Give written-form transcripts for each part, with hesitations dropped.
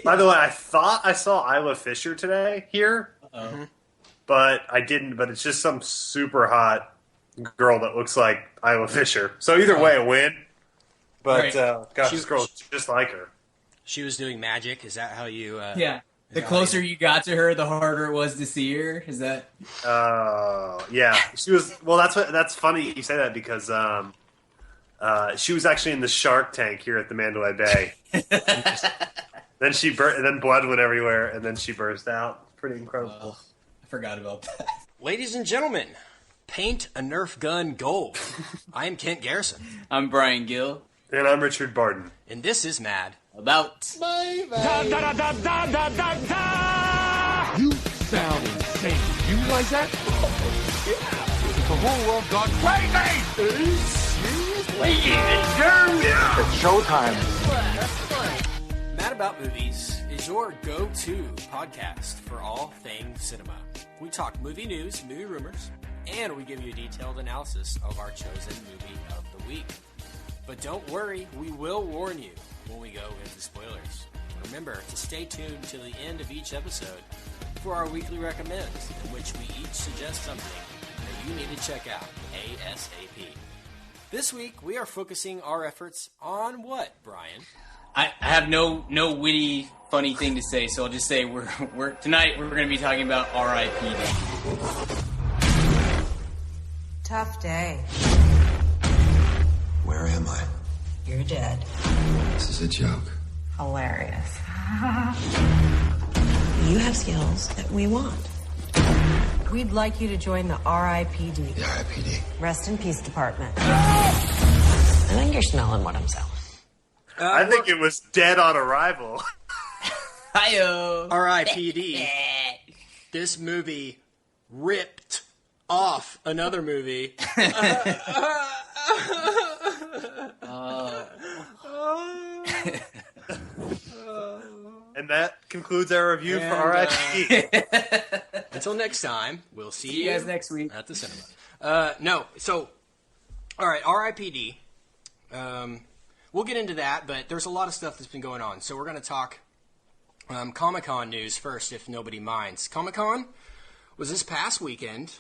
By the way, I thought I saw Isla Fisher today here, but I didn't. But it's just some super hot girl that looks like Isla Fisher. So either way, a win. But gosh, this girl's just like her. She was doing magic. Is that how you? Yeah. The closer you got to her, the harder it was to see her. Is that? Yeah. She was. Well, that's funny you say that because she was actually in the Shark Tank here at the Mandalay Bay. Then blood went everywhere, and then she burst out. Pretty incredible. I forgot about that. Ladies and gentlemen, paint a Nerf gun gold. I am Kent Garrison. I'm Brian Gill. And I'm Richard Barton. And this is Mad About. Da, da, da, da, da, da, da, da. You sound insane. You realize that? Yeah. The whole world gone crazy. Ladies and germs. Yeah. It's showtime. Mad About Movies is your go-to podcast for all things cinema. We talk movie news, movie rumors, and we give you a detailed analysis of our chosen movie of the week. But don't worry, we will warn you when we go into spoilers. Remember to stay tuned to the end of each episode for our weekly recommends, in which we each suggest something that you need to check out ASAP. This week, we are focusing our efforts on what, Brian? I have no witty, funny thing to say, so I'll just say tonight we're going to be talking about R.I.P.D. Tough day. Where am I? You're dead. This is a joke. Hilarious. You have skills that we want. We'd like you to join the R.I.P.D. The R.I.P.D. Rest in Peace Department. I think you're smelling what I'm selling. I think it was Dead on Arrival. Hi-yo. R.I.P.D. This movie ripped off another movie. And that concludes our review for R.I.P.D. Until next time, we'll see you guys next week at the cinema. All right, R.I.P.D. We'll get into that, but there's a lot of stuff that's been going on. So we're going to talk Comic-Con news first, if nobody minds. Comic-Con was this past weekend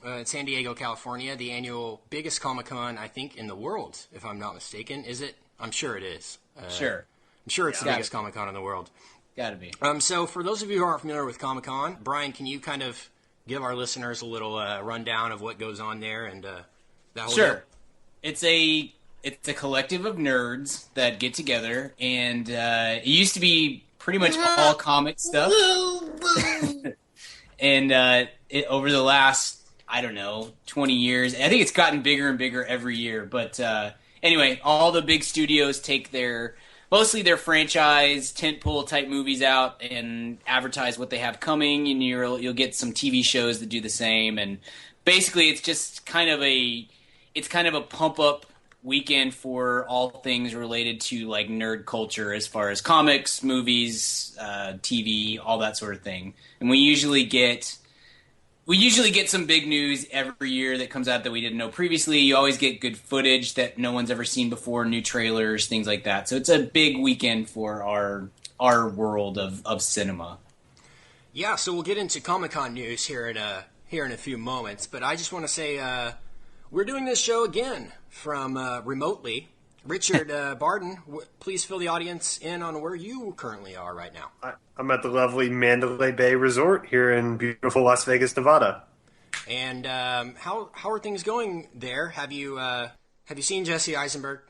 in San Diego, California, the annual biggest Comic-Con, I think, in the world, if I'm not mistaken. Is it? I'm sure it is. Sure. I'm sure it's the biggest Comic-Con in the world. Gotta be. So for those of you who aren't familiar with Comic-Con, Brian, can you kind of give our listeners a little rundown of what goes on there and that whole Sure. deal? It's a collective of nerds that get together, and it used to be pretty much all comic stuff. And over the last, 20 years, I think it's gotten bigger and bigger every year. But anyway, all the big studios take mostly their franchise tentpole type movies out and advertise what they have coming, and you'll get some TV shows that do the same. And basically, it's just kind of a pump up weekend for all things related to like nerd culture, as far as comics, movies, TV, all that sort of thing. And we usually get some big news every year that comes out that we didn't know previously. You always get good footage that no one's ever seen before, new trailers, things like that. So it's a big weekend for our world of cinema. Yeah, so we'll get into Comic-Con news here in a few moments. But I just want to say we're doing this show again from remotely. Richard Barton, please fill the audience in on where you currently are right now. I'm at the lovely Mandalay Bay Resort here in beautiful Las Vegas, Nevada. And how are things going there? Have you seen Jesse Eisenberg?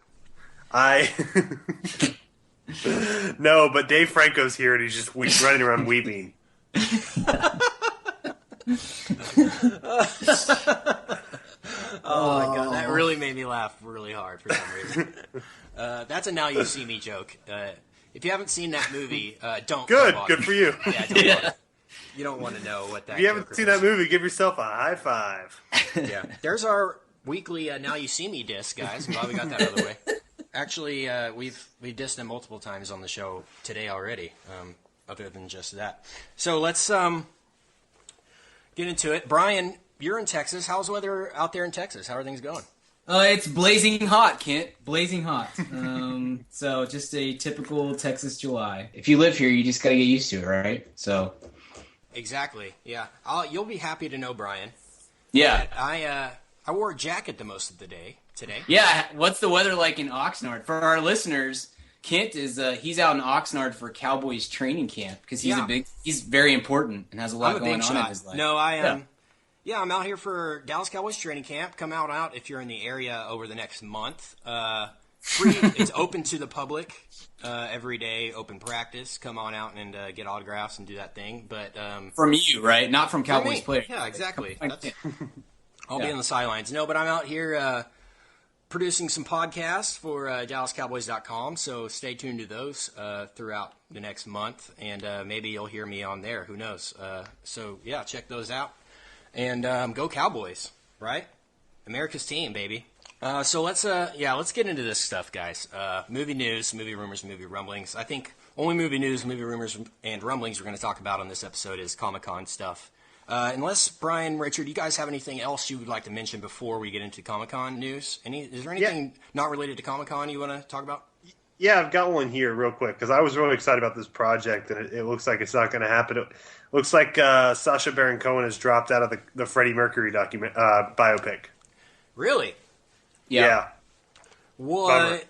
No, but Dave Franco's here and he's just running around weeping. Oh my god, that really made me laugh really hard for some reason. That's a Now You See Me joke. If you haven't seen that movie, don't. Good for you. Yeah, you don't want to know what that. If you haven't seen that movie, give yourself a high five. Yeah, there's our weekly Now You See Me disc, guys. I'm glad we got that out of the way. Actually, we've dissed them multiple times on the show today already. Other than just that, so let's get into it. Brian, you're in Texas. How's the weather out there in Texas? How are things going? It's blazing hot, Kent. Blazing hot. So just a typical Texas July. If you live here, you just gotta get used to it, right? So. Exactly. Yeah. You'll be happy to know, Brian. Yeah. I wore a jacket the most of the day today. Yeah. What's the weather like in Oxnard? For our listeners, Kent is he's out in Oxnard for Cowboys training camp because he's very important and has a lot going on in his life. No, I am. Yeah, I'm out here for Dallas Cowboys training camp. Come out if you're in the area over the next month. Free. It's open to the public every day. Open practice. Come on out and get autographs and do that thing. But from you, right? Not from Cowboys players. Yeah, exactly. I'll be on the sidelines. No, but I'm out here producing some podcasts for DallasCowboys.com. So stay tuned to those throughout the next month, and maybe you'll hear me on there. Who knows? So yeah, check those out. And go Cowboys, right? America's team, baby. So let's get into this stuff, guys. Movie news, movie rumors, movie rumblings. I think only movie news, movie rumors, and rumblings we're going to talk about on this episode is Comic-Con stuff. Unless, Brian, Richard, you guys have anything else you would like to mention before we get into Comic-Con news? Is there anything not related to Comic-Con you want to talk about? Yeah, I've got one here real quick because I was really excited about this project, and it looks like it's not going to happen. It looks like Sacha Baron Cohen has dropped out of the Freddie Mercury biopic. Really? Yeah. What?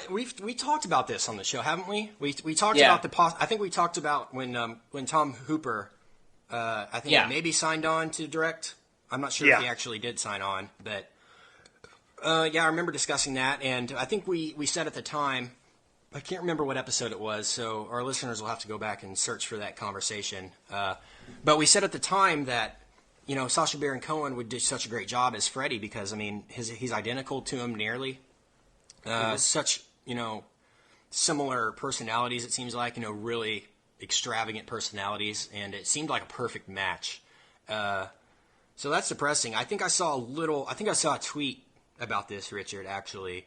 We talked about this on the show, haven't we? We talked about I think we talked about when Tom Hooper, I think maybe signed on to direct. I'm not sure if he actually did sign on, but. I remember discussing that, and I think we said at the time, I can't remember what episode it was, so our listeners will have to go back and search for that conversation. But we said at the time that, Sacha Baron Cohen would do such a great job as Freddy because, I mean, he's identical to him nearly. Such, similar personalities, it seems like, really extravagant personalities, and it seemed like a perfect match. So that's depressing. I think I saw a tweet about this, Richard, actually,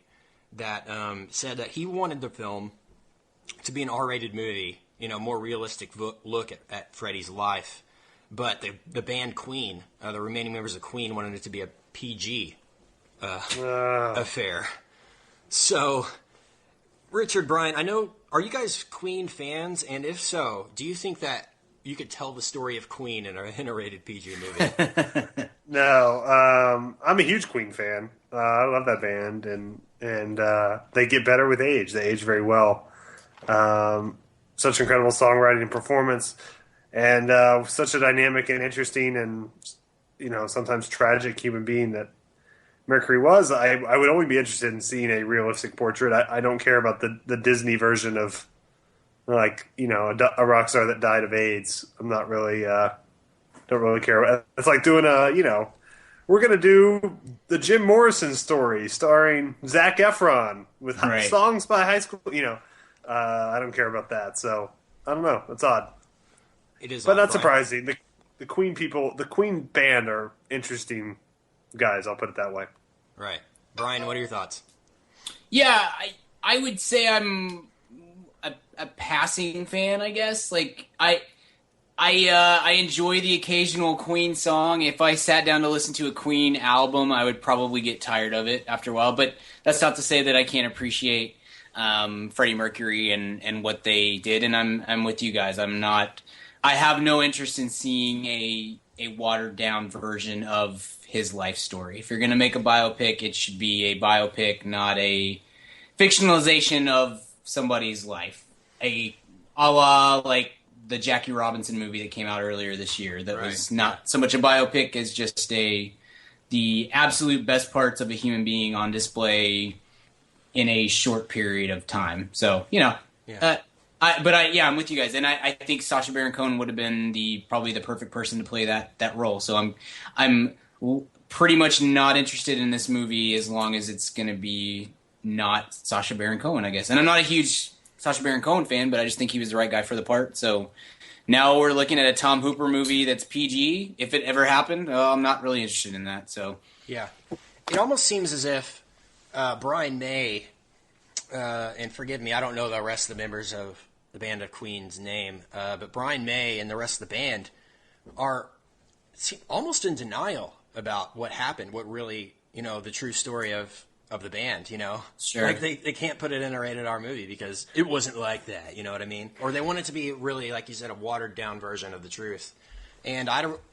that said that he wanted the film to be an R-rated movie, more realistic look at Freddy's life. But the band Queen, the remaining members of Queen, wanted it to be a PG affair. So, Richard, Brian, are you guys Queen fans? And if so, do you think that you could tell the story of Queen in a rated PG movie? No, I'm a huge Queen fan. I love that band, and they get better with age. They age very well. Such incredible songwriting and performance, and such a dynamic and interesting and sometimes tragic human being that Mercury was. I would only be interested in seeing a realistic portrait. I don't care about the Disney version of a rock star that died of AIDS. I'm not really don't really care. It's like doing we're going to do the Jim Morrison story starring Zac Efron with songs by high school. I don't care about that. So I don't know. It's odd. It is, but not surprising. The Queen people, the Queen band are interesting guys. I'll put it that way. Right, Brian. What are your thoughts? Yeah, I would say I'm a passing fan. I guess I enjoy the occasional Queen song. If I sat down to listen to a Queen album, I would probably get tired of it after a while. But that's not to say that I can't appreciate Freddie Mercury and what they did. And I'm with you guys. I have no interest in seeing a watered down version of his life story. If you're going to make a biopic, it should be a biopic, not a fictionalization of somebody's life. A la like the Jackie Robinson movie that came out earlier this year that was not so much a biopic as just the absolute best parts of a human being on display in a short period of time. So, I'm with you guys, and I think Sacha Baron Cohen would have been probably the perfect person to play that role. So I'm pretty much not interested in this movie as long as it's going to be not Sacha Baron Cohen, I guess. And I'm not a huge Sacha Baron Cohen fan, but I just think he was the right guy for the part. So now we're looking at a Tom Hooper movie that's PG. If it ever happened, I'm not really interested in that. So yeah, it almost seems as if Brian May, and forgive me, I don't know the rest of the members of the band of Queen's name, but Brian May and the rest of the band are almost in denial about what happened, what really the true story of the band, Sure. Like they can't put it in a rated R movie because it wasn't like that, you know what I mean? Or they want it to be really, like you said, a watered down version of the truth. And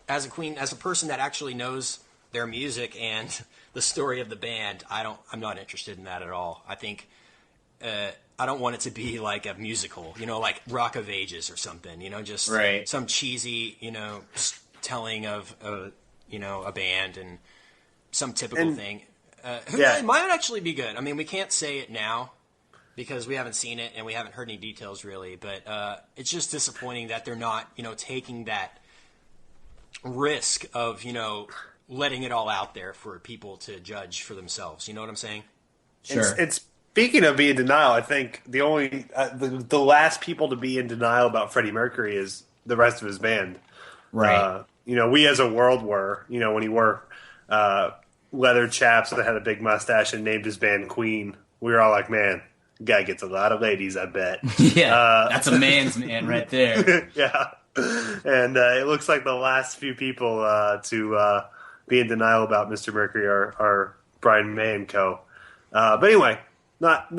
as a person that actually knows their music and the story of the band, I'm not interested in that at all. I think I don't want it to be like a musical, like Rock of Ages or something, just right. some cheesy, telling of a band and some typical thing. It might actually be good. I mean, we can't say it now because we haven't seen it and we haven't heard any details really, but it's just disappointing that they're not, taking that risk of, letting it all out there for people to judge for themselves. You know what I'm saying? Sure. It's speaking of being in denial, I think the only the last people to be in denial about Freddie Mercury is the rest of his band. Right. We as a world were, when he wore leather chaps that had a big mustache and named his band Queen. We were all like, man, guy gets a lot of ladies, I bet. Yeah, that's a man's man right there. Yeah. And it looks like the last few people to be in denial about Mr. Mercury are Brian May and co. But anyway, not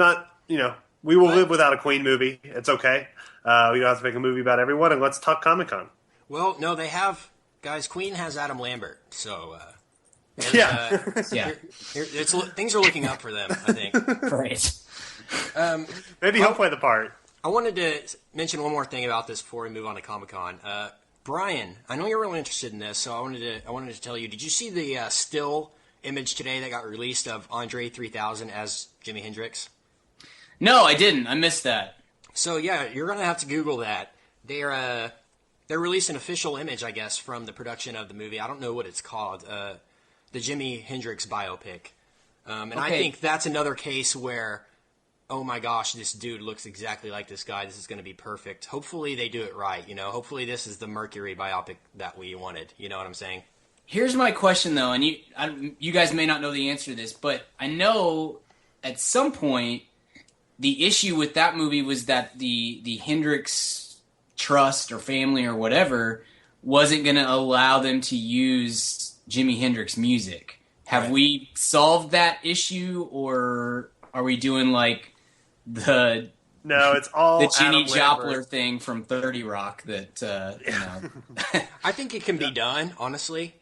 we will live without a Queen movie. It's okay. We don't have to make a movie about everyone, and let's talk Comic-Con. Well, no, they have, guys, Queen has Adam Lambert, so... Yeah. Things are looking up for them, I think. Right. Maybe he'll play the part. I wanted to mention one more thing about this before we move on to Comic-Con. Brian, I know you're really interested in this, so I wanted to tell you, did you see the still image today that got released of Andre 3000 as Jimi Hendrix? No, I didn't. I missed that. So, yeah, you're going to have to Google that. They're released an official image, I guess, from the production of the movie. I don't know what it's called. The Jimi Hendrix biopic. And okay. I think that's another case where, oh my gosh, this dude looks exactly like this guy. This is going to be perfect. Hopefully they do it right, Hopefully this is the Mercury biopic that we wanted. You know what I'm saying? Here's my question, though, and you guys may not know the answer to this, but I know at some point the issue with that movie was that the Hendrix trust or family or whatever wasn't going to allow them to use Jimi Hendrix music. Have we solved that issue, or are we doing like the it's all the Jenny Joplin thing from 30 Rock that I think it can be done, honestly.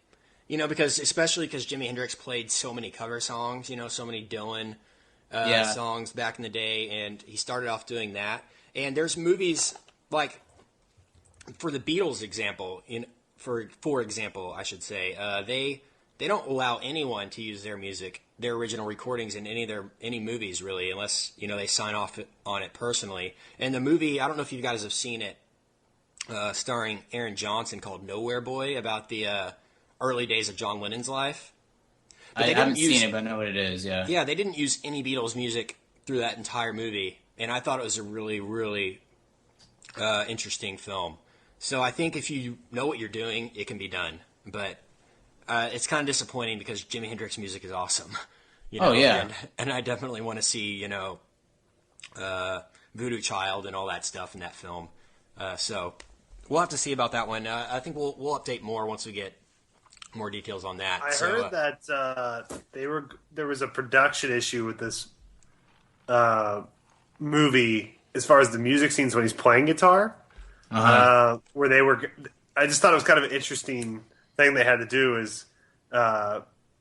Because Jimi Hendrix played so many cover songs, so many Dylan songs back in the day, and he started off doing that. And there's movies like, for the Beatles example, for example, I should say, they don't allow anyone to use their music, their original recordings in any movies really, unless they sign off on it personally. And the movie, I don't know if you guys have seen it, starring Aaron Johnson, called Nowhere Boy, about the early days of John Lennon's life. But I haven't seen it, but I know what it is. Yeah. Yeah, they didn't use any Beatles music through that entire movie, and I thought it was a really, really interesting film. So I think if you know what you're doing, it can be done. But it's kind of disappointing because Jimi Hendrix music is awesome. Oh, yeah. And I definitely want to see, Voodoo Child and all that stuff in that film. So we'll have to see about that one. I think we'll update more once we get more details on that. I heard that there was a production issue with this movie as far as the music scenes when he's playing guitar. Where they were, I just thought it was kind of an interesting thing they had to do is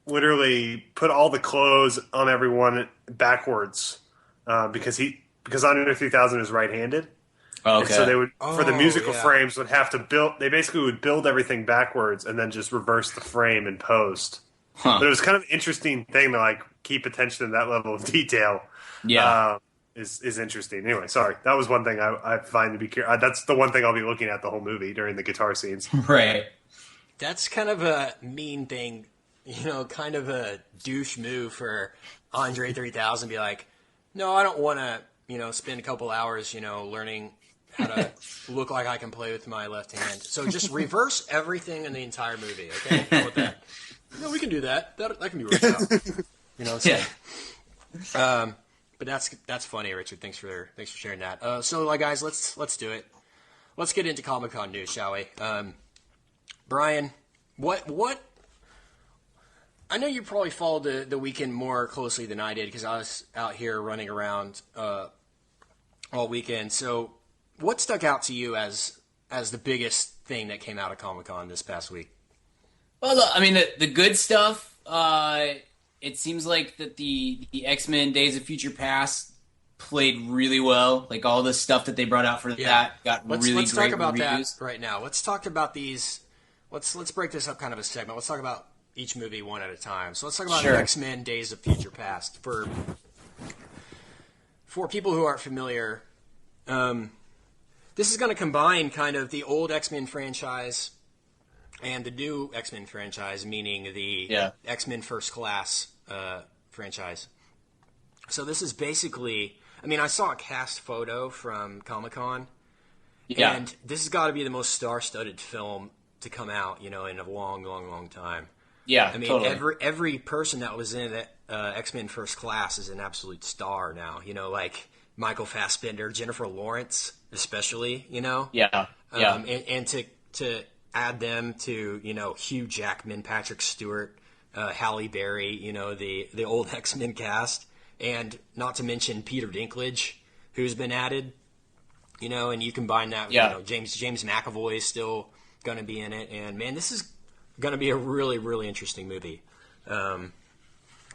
literally put all the clothes on everyone backwards because Andre 3000 is right-handed. Oh, okay. And so they would, for the musical frames, would have to build. They basically would build everything backwards and then just reverse the frame in post. But it was kind of an interesting thing to like keep attention to that level of detail. Yeah. Is interesting. Anyway, sorry. That was one thing I find to be curious. That's the one thing I'll be looking at the whole movie during the guitar scenes. Right. That's kind of a mean thing, kind of a douche move for Andre 3000. Be like, no, I don't want to, spend a couple hours, learning how to look like I can play with my left hand. So just reverse everything in the entire movie, okay? How about that? No, we can do that. That can be worked out. Yeah. But that's funny, Richard. Thanks for sharing that. So, guys, let's do it. Let's get into Comic-Con news, shall we? Brian, what I know you probably followed the weekend more closely than I did because I was out here running around all weekend. So, what stuck out to you as the biggest thing that came out of Comic-Con this past week? Well, look, I mean, the good stuff. It seems like that the X-Men Days of Future Past played really well. Like all the stuff that they brought out for that got really let's great talk about reviews. that right now. Let's talk about these. Let's break this up kind of a segment. Let's talk about each movie one at a time. So let's talk about X-Men Days of Future Past. For people who aren't familiar, this is going to combine kind of the old X-Men franchise and the new X-Men franchise, meaning the X-Men First Class franchise. So this is basically, I mean, I saw a cast photo from Comic-Con, and this has got to be the most star-studded film to come out, in a long, long, long time. Yeah, I mean, totally. every person that was in X-Men First Class is an absolute star now. Like Michael Fassbender, Jennifer Lawrence, especially. Yeah. And to add them to Hugh Jackman, Patrick Stewart, Halle Berry, the old X-Men cast, and not to mention Peter Dinklage, who's been added. And you combine that with James McAvoy is still going to be in it, and man, this is going to be a really, really interesting movie.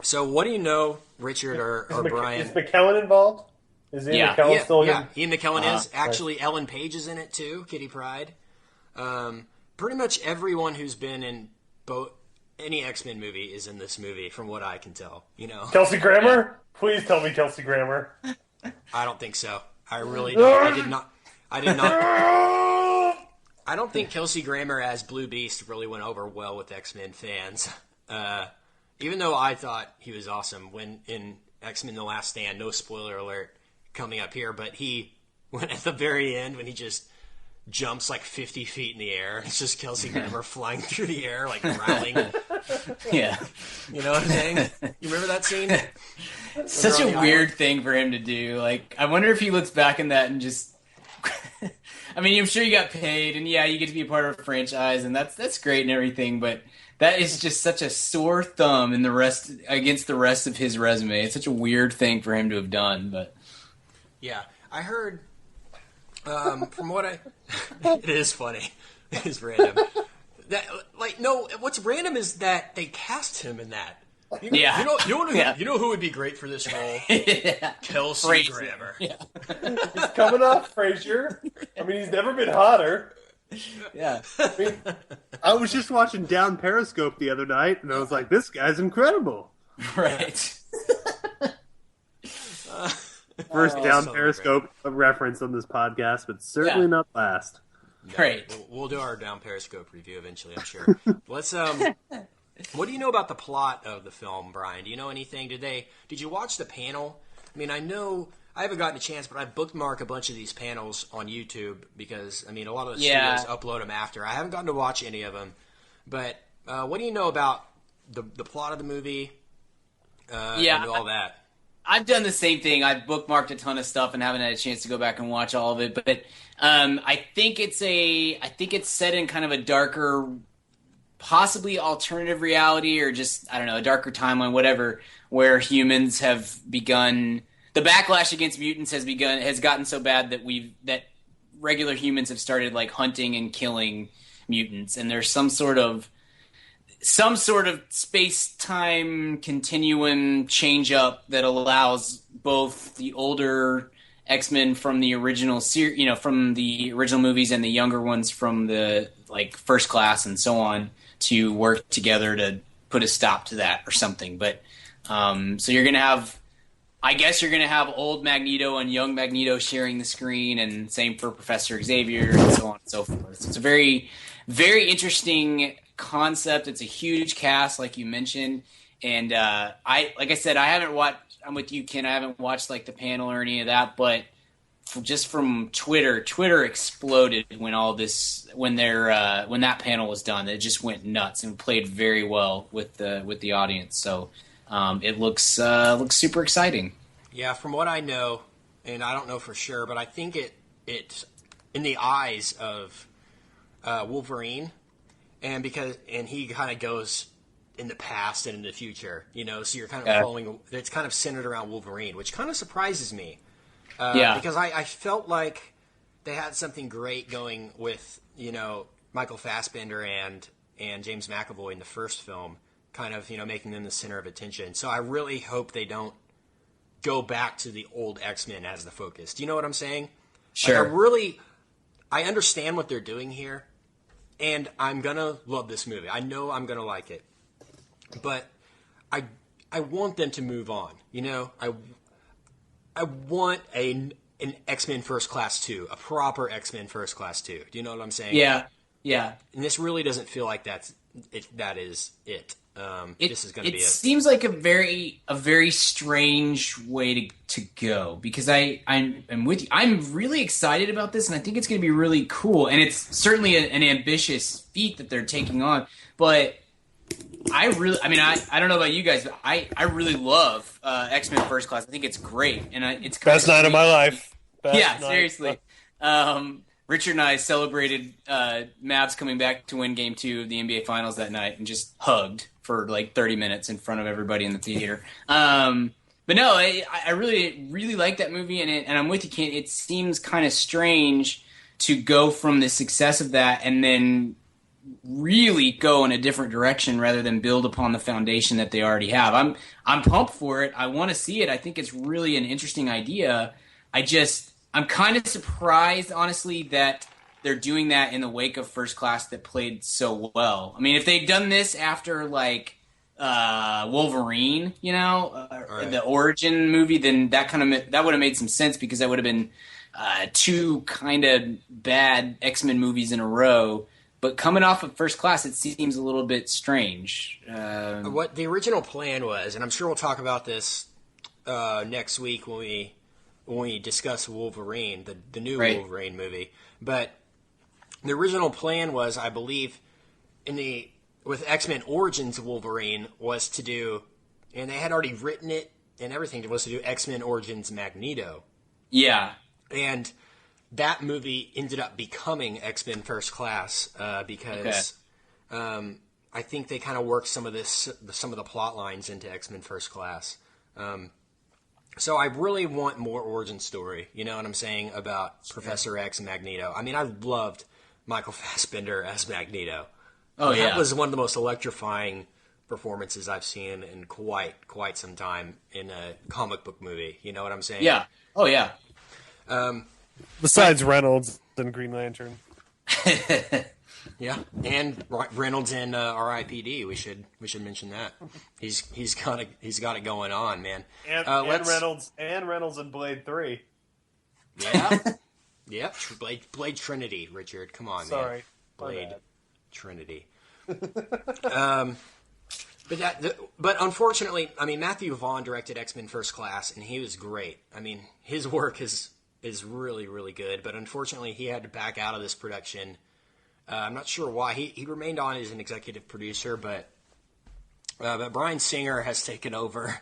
So what do you know, Richard or Brian? Is McKellen involved? Is Ian McKellen still in? Yeah, Ian McKellen is. Actually, Ellen Page is in it too, Kitty Pryde. Pretty much everyone who's been in any X-Men movie is in this movie, from what I can tell. Kelsey Grammer? Please tell me Kelsey Grammer. I don't think so. I really don't. I did not. I don't think Kelsey Grammer as Blue Beast really went over well with X-Men fans. Even though I thought he was awesome when in X-Men The Last Stand, no spoiler alert coming up here, but when at the very end when he just jumps like 50 feet in the air, it's just Kelsey Grammer flying through the air like growling. Yeah. You know what I'm saying? You remember that scene? Such a weird thing for him to do. Like, I wonder if he looks back in that and just... I mean, I'm sure you got paid, and you get to be a part of a franchise, and that's great and everything, but that is just such a sore thumb against the rest of his resume. It's such a weird thing for him to have done, but... Yeah, I heard, from what it is funny. It is random. What's random is that they cast him in that. You know who would be great for this role? Kelsey Grammer. Yeah. He's coming off Frasier. I mean, he's never been hotter. Yeah. I was just watching Down Periscope the other night, and I was like, this guy's incredible. Right. First Down Periscope reference on this podcast, but certainly not last. Great. We'll do our Down Periscope review eventually, I'm sure. Let's what do you know about the plot of the film, Brian? Do you know anything? Did you watch the panel? I mean, I know I haven't gotten a chance, but I bookmark a bunch of these panels on YouTube because, I mean, a lot of the studios upload them after. I haven't gotten to watch any of them. But what do you know about the plot of the movie and all that? I've done the same thing. I've bookmarked a ton of stuff and haven't had a chance to go back and watch all of it. But I think it's set in kind of a darker, possibly alternative reality, or just, I don't know, a darker timeline, whatever, where humans have begun. The backlash against mutants has gotten so bad that regular humans have started like hunting and killing mutants, and there's some sort of space-time continuum change-up that allows both the older X-Men from the original from the original movies and the younger ones from the like First Class and so on to work together to put a stop to that or something. But so you're gonna have old Magneto and young Magneto sharing the screen, and same for Professor Xavier and so on and so forth. So it's a very, very interesting concept. It's a huge cast, like you mentioned, and like I said, I haven't watched. I'm with you, Ken. I haven't watched like the panel or any of that, but just from Twitter exploded when that panel was done. It just went nuts and played very well with the audience. So it looks super exciting. Yeah, from what I know, and I don't know for sure, but I think it's in the eyes of Wolverine. And he kind of goes in the past and in the future, so you're kind of following, it's kind of centered around Wolverine, which kind of surprises me. Because I felt like they had something great going with, Michael Fassbender and James McAvoy in the first film, kind of, making them the center of attention. So I really hope they don't go back to the old X-Men as the focus. Do you know what I'm saying? Sure. Like, I understand what they're doing here, and I'm going to love this movie. I know I'm going to like it. But I want them to move on, I want an X-Men First Class 2, a proper X-Men First Class 2. Do you know what I'm saying? Yeah, yeah. And this really doesn't feel like that is it. This is going to be it. It seems like a very strange way to go, because I'm with you. I'm really excited about this, and I think it's going to be really cool. And it's certainly an ambitious feat that they're taking on. But I don't know about you guys, but I really love X-Men First Class. I think it's great, and it's best night of my life. Seriously. Richard and I celebrated Mavs coming back to win Game 2 of the NBA Finals that night, and just hugged for like 30 minutes in front of everybody in the theater. But no, I really, really like that movie, and I'm with you, Kent. It seems kind of strange to go from the success of that and then really go in a different direction rather than build upon the foundation that they already have. I'm pumped for it. I want to see it. I think it's really an interesting idea. I'm kind of surprised, honestly, that they're doing that in the wake of First Class that played so well. I mean, if they'd done this after like Wolverine, the origin movie, then that would have made some sense, because that would have been two kind of bad X-Men movies in a row. But coming off of First Class, it seems a little bit strange. What the original plan was, and I'm sure we'll talk about this next week when we discuss Wolverine, the new Wolverine movie. But the original plan was, I believe, with X-Men Origins Wolverine, was to do, and they had already written it and everything, was to do X-Men Origins Magneto. Yeah. And that movie ended up becoming X-Men First Class because I think they kind of worked some of the plot lines into X-Men First Class. So I really want more origin story, you know what I'm saying, about Professor X and Magneto. I mean, I loved Michael Fassbender as Magneto. That was one of the most electrifying performances I've seen in quite some time in a comic book movie. You know what I'm saying? Yeah. Oh, yeah. Besides Reynolds and Green Lantern. Yeah, and Reynolds in R.I.P.D. We should mention that. He's got it going on, man. And Reynolds in Blade 3. Yeah. Yep. Blade Trinity, Richard. Come on, Sorry. man. Blade Trinity. But unfortunately, I mean, Matthew Vaughn directed X-Men First Class, and he was great. I mean, his work is really, really good. But unfortunately, he had to back out of this production. I'm not sure why. He remained on as an executive producer, but Bryan Singer has taken over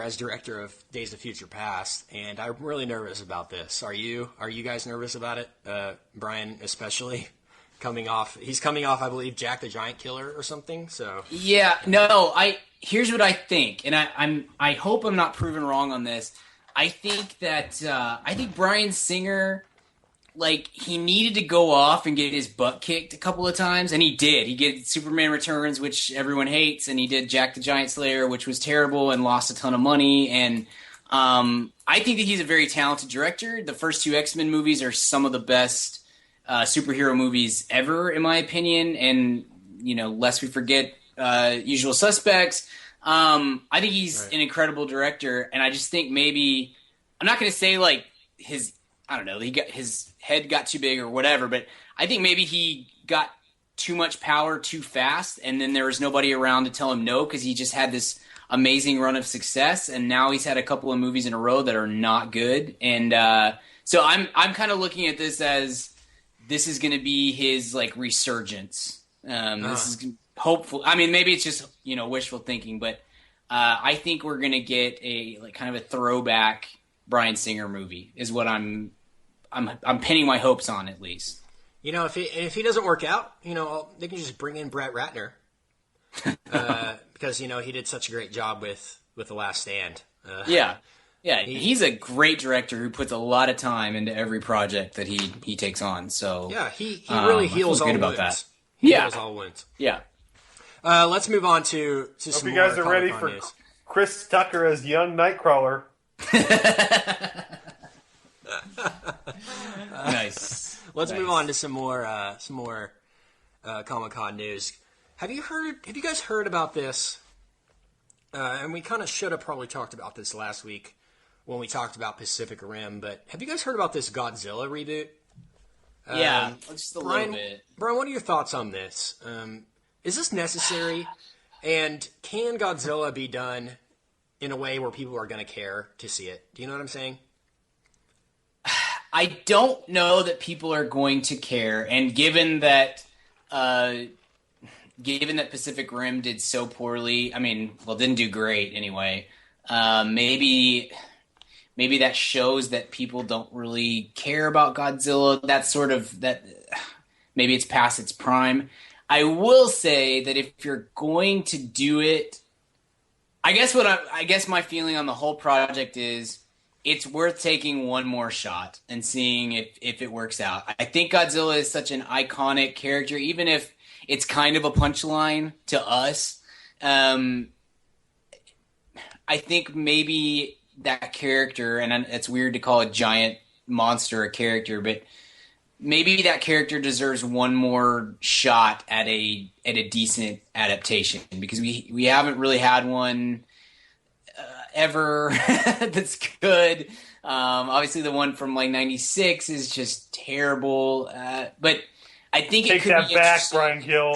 as director of Days of Future Past, and I'm really nervous about this. Are you guys nervous about it? Bryan especially, he's coming off, I believe, Jack the Giant Killer or something. So yeah, no, here's what I think, and I hope I'm not proven wrong on this. I think Bryan Singer, like, he needed to go off and get his butt kicked a couple of times, and he did. He did Superman Returns, which everyone hates, and he did Jack the Giant Slayer, which was terrible and lost a ton of money. And I think that he's a very talented director. The first two X-Men movies are some of the best superhero movies ever, in my opinion. And, lest we forget Usual Suspects. I think he's an incredible director, and I just think maybe – I'm not going to say, like, his head got too big or whatever, but I think maybe he got too much power too fast, and then there was nobody around to tell him no, because he just had this amazing run of success, and now he's had a couple of movies in a row that are not good. And so I'm kind of looking at this as this is going to be his, like, resurgence. This is hopeful. I mean, maybe it's just wishful thinking, but I think we're going to get a kind of a throwback Bryan Singer movie is what I'm pinning my hopes on, at least. If he doesn't work out, they can just bring in Brett Ratner. because he did such a great job with The Last Stand. Yeah, he's a great director who puts a lot of time into every project that he takes on. So yeah, he really heals all about wounds. that. He heals all wounds. Yeah. Let's move on to some Hope more you guys are ready Comic-Con for news. Chris Tucker as young Nightcrawler. Nice. Let's move on to some more Comic-Con news. Have you guys heard about this? And we kind of should have probably talked about this last week when we talked about Pacific Rim, but have you guys heard about this Godzilla reboot? Yeah, just a Brian, little bit. Brian, what are your thoughts on this? Is this necessary? And can Godzilla be done in a way where people are going to care to see it? Do you know what I'm saying? I don't know that people are going to care, and given that Pacific Rim did so poorly, didn't do great anyway. Maybe that shows that people don't really care about Godzilla. Maybe it's past its prime. I will say that if you're going to do it, I guess my feeling on the whole project is it's worth taking one more shot and seeing if it works out. I think Godzilla is such an iconic character, even if it's kind of a punchline to us. I think maybe that character, and it's weird to call a giant monster a character, but maybe that character deserves one more shot at a decent adaptation, because we haven't really had one ever that's good. Obviously, the one from like '96 is just terrible, but I think Take it could that be back, interesting. Brian Gill.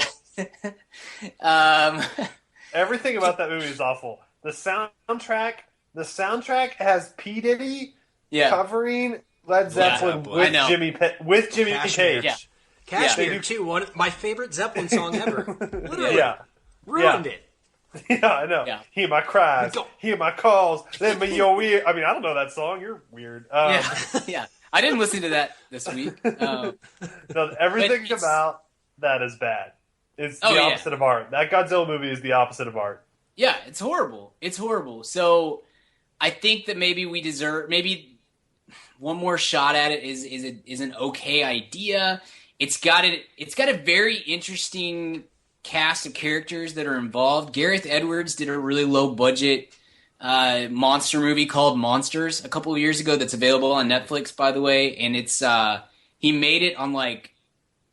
Everything about that movie is awful. The soundtrack has P. Diddy covering Led Zeppelin with Jimmy Cashmere. Page. Yeah. Cashmere, too. One of my favorite Zeppelin song ever. Literally. Ruined it. Yeah, I know. Yeah. Hear my cries, hear my calls, let me your ear. I don't know that song. You're weird. Yeah. I didn't listen to that this week. No, everything about that is bad. It's the opposite of art. That Godzilla movie is the opposite of art. Yeah, it's horrible. It's horrible. So I think that maybe we deserve one more shot at it is an okay idea. It's got a very interesting cast of characters that are involved. Gareth Edwards did a really low budget monster movie called Monsters a couple of years ago that's available on Netflix, by the way, and it's he made it on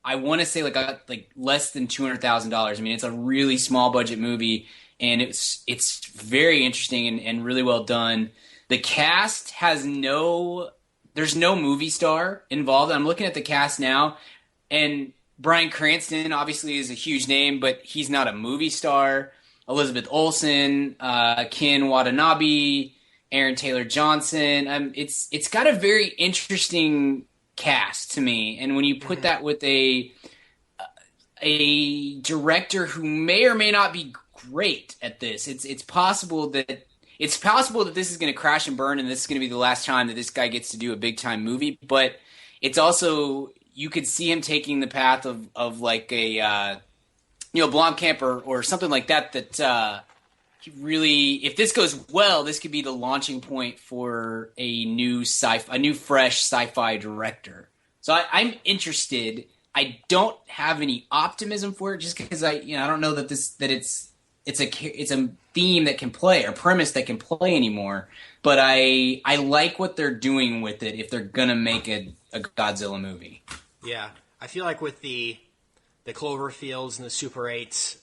I want to say less than $200,000. It's a really small budget movie, and it's very interesting and really well done. The cast there's no movie star involved. I'm looking at the cast now, and Bryan Cranston obviously is a huge name, but he's not a movie star. Elizabeth Olsen, Ken Watanabe, Aaron Taylor Johnson. It's got a very interesting cast to me, and when you put that with a director who may or may not be great at this, it's possible that this is going to crash and burn, and this is going to be the last time that this guy gets to do a big time movie. But it's also, you could see him taking the path of like a Blomkamp or something like that. That really, if this goes well, this could be the launching point for a new fresh sci-fi director. So I'm interested. I don't have any optimism for it, just because I don't know that it's a theme that can play, or premise that can play anymore. But I like what they're doing with it if they're gonna make a Godzilla movie. Yeah, I feel like with the Cloverfields and the Super 8s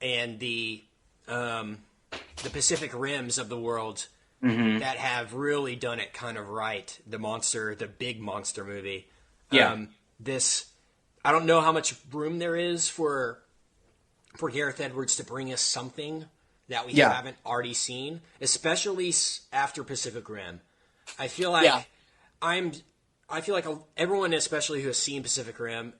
and the Pacific Rims of the world that have really done it kind of right, the big monster movie. Yeah. I don't know how much room there is for Gareth Edwards to bring us something that we haven't already seen, especially after Pacific Rim. I feel like everyone, especially who has seen Pacific Rim,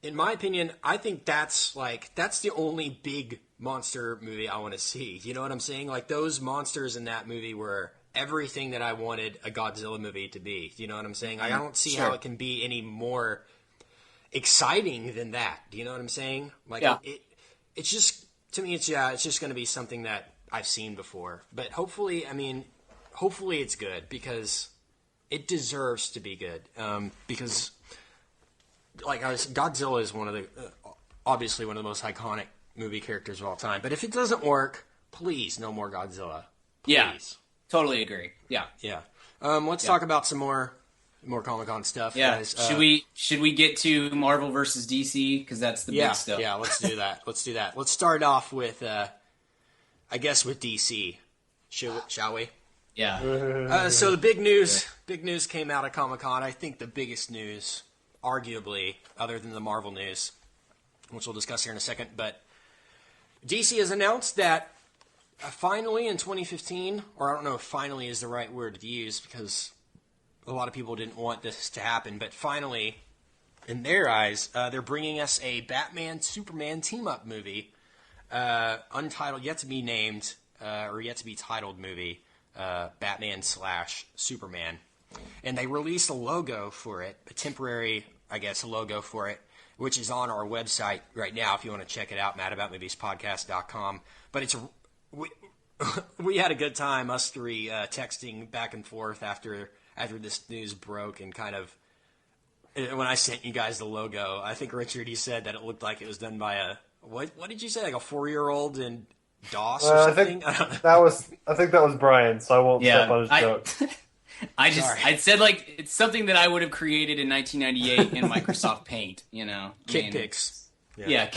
in my opinion, I think that's the only big monster movie I want to see. You know what I'm saying? Like, those monsters in that movie were everything that I wanted a Godzilla movie to be. You know what I'm saying? I don't see how it can be any more exciting than that. Do you know what I'm saying? Like, it's just To me, it's just going to be something that I've seen before. But hopefully it's good because it deserves to be good. Because, Godzilla is obviously one of the most iconic movie characters of all time. But if it doesn't work, please, no more Godzilla. Please. Yeah, totally agree. Yeah. Yeah. Let's talk about some more Comic-Con stuff, guys. Should we get to Marvel versus DC because that's the big stuff? Yeah, let's do that. Let's start off with, I guess, with DC. Shall we? Yeah. So the big news came out of Comic-Con. I think the biggest news, arguably, other than the Marvel news, which we'll discuss here in a second, but DC has announced that finally in 2015, or I don't know if finally is the right word to use because a lot of people didn't want this to happen, but finally, in their eyes, they're bringing us a Batman-Superman team-up movie, untitled, yet to be named, or yet to be titled movie, Batman/Superman. And they released a logo for it, a temporary, I guess, logo for it, which is on our website right now if you want to check it out, madaboutmoviespodcast.com. But we had a good time, us three, texting back and forth after this news broke, and kind of when I sent you guys the logo, I think Richard, you said that it looked like it was done by what did you say, like a 4-year-old in DOS or something? I think that was Brian, so I won't step on his joke. I said like it's something that I would have created in 1998 in Microsoft Paint, Kick pics. Yeah.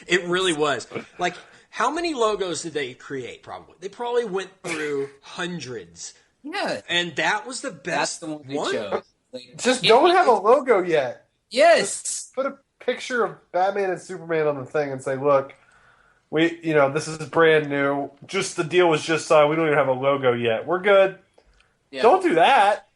It really was. Like, how many logos did they create, probably? They probably went through hundreds. Yeah. And that was the best. That's the one they chose. Just don't have a logo yet. Yes. Just put a picture of Batman and Superman on the thing and say, look, this is brand new. Just the deal was just signed. We don't even have a logo yet. We're good. Yeah. Don't do that.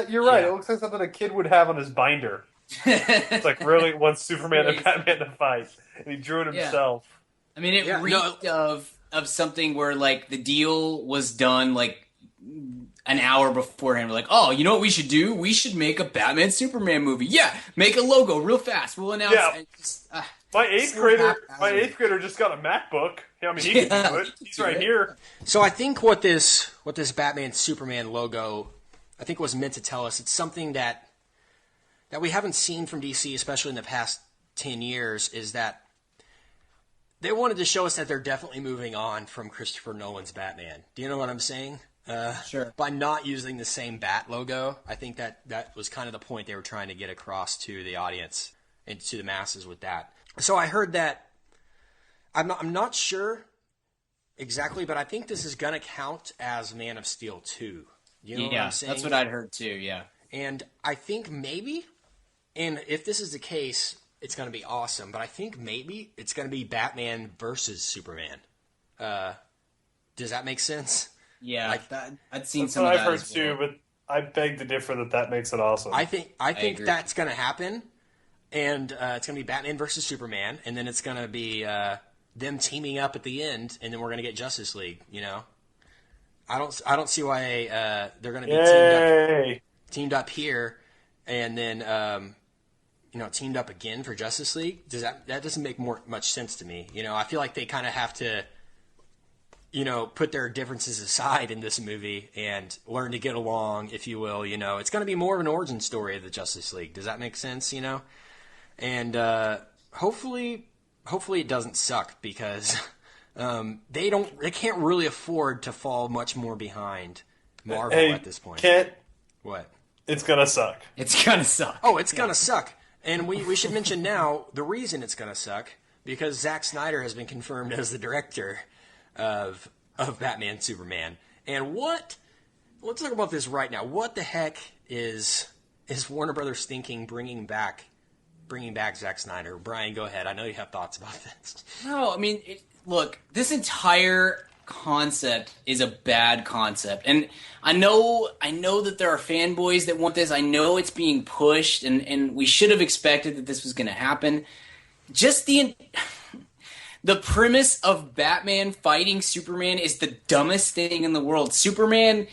You're right. Yeah. It looks like something a kid would have on his binder. It's like really wants Superman and Batman to fight. And he drew it himself. I mean, it reeked of something where, like, the deal was done, like, an hour beforehand. We're like, oh, you know what we should do? We should make a Batman-Superman movie. Yeah, make a logo real fast. We'll announce it. My eighth grader just got a MacBook. I mean, he can do it. He's right here. So I think what this Batman-Superman logo, I think was meant to tell us, it's something that we haven't seen from DC, especially in the past 10 years, is that they wanted to show us that they're definitely moving on from Christopher Nolan's Batman. Do you know what I'm saying? Sure. By not using the same Bat logo, I think that was kind of the point they were trying to get across to the audience and to the masses with that. So I heard that, I'm not sure exactly, but I think this is going to count as Man of Steel 2. You know what I'm saying? That's what I'd heard too, yeah. And I think maybe, and if this is the case, it's going to be awesome, but I think maybe it's going to be Batman versus Superman. Does that make sense? Yeah, I'd seen that's some what of that I've heard as too, but I beg to differ that makes it awesome. I think that's going to happen, and it's going to be Batman versus Superman, and then it's going to be them teaming up at the end, and then we're going to get Justice League. I don't see why they're going to be teamed up here, and then teamed up again for Justice League. That doesn't make much sense to me. I feel like they kind of have to, put their differences aside in this movie and learn to get along, if you will. It's going to be more of an origin story of the Justice League. Does that make sense? And hopefully it doesn't suck because they can't really afford to fall much more behind Marvel at this point. What? It's gonna suck. It's gonna suck. Oh, it's gonna suck. And we should mention now the reason it's gonna suck, because Zack Snyder has been confirmed as the director of Batman Superman. And let's talk about this right now. What the heck is Warner Brothers thinking bringing back Zack Snyder? Brian, go ahead. I know you have thoughts about this. No, I mean, look, this entire concept is a bad concept, and I know that there are fanboys that want this. I know it's being pushed, and we should have expected that this was going to happen. Just the premise of Batman fighting Superman is the dumbest thing in the world. Superman,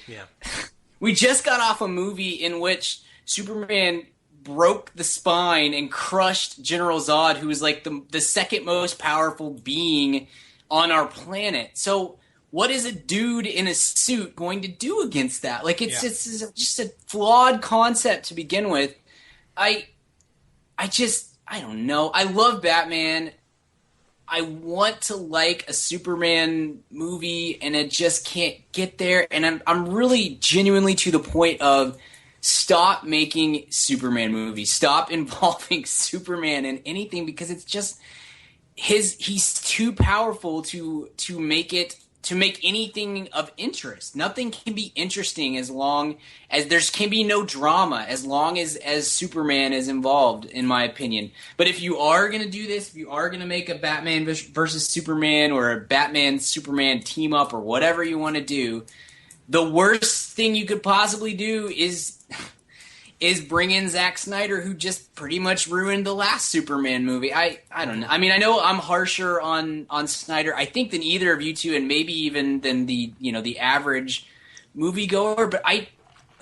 we just got off a movie in which Superman broke the spine and crushed General Zod, who was like the second most powerful being on our planet. So what is a dude in a suit going to do against that? Like, it's just a flawed concept to begin with. I don't know. I love Batman. I want to like a Superman movie, and it just can't get there. And I'm really genuinely to the point of stop making Superman movies. Stop involving Superman in anything, because it's just he's too powerful to make anything of interest. Nothing can be interesting as long as can be no drama, as long as Superman is involved, in my opinion. But if you are going to do this, if you are going to make a Batman versus Superman or a Batman-Superman team-up or whatever you want to do, the worst thing you could possibly do is bring in Zack Snyder, who just pretty much ruined the last Superman movie. I don't know. I mean, I know I'm harsher on Snyder, I think, than either of you two, and maybe even than the average moviegoer. But I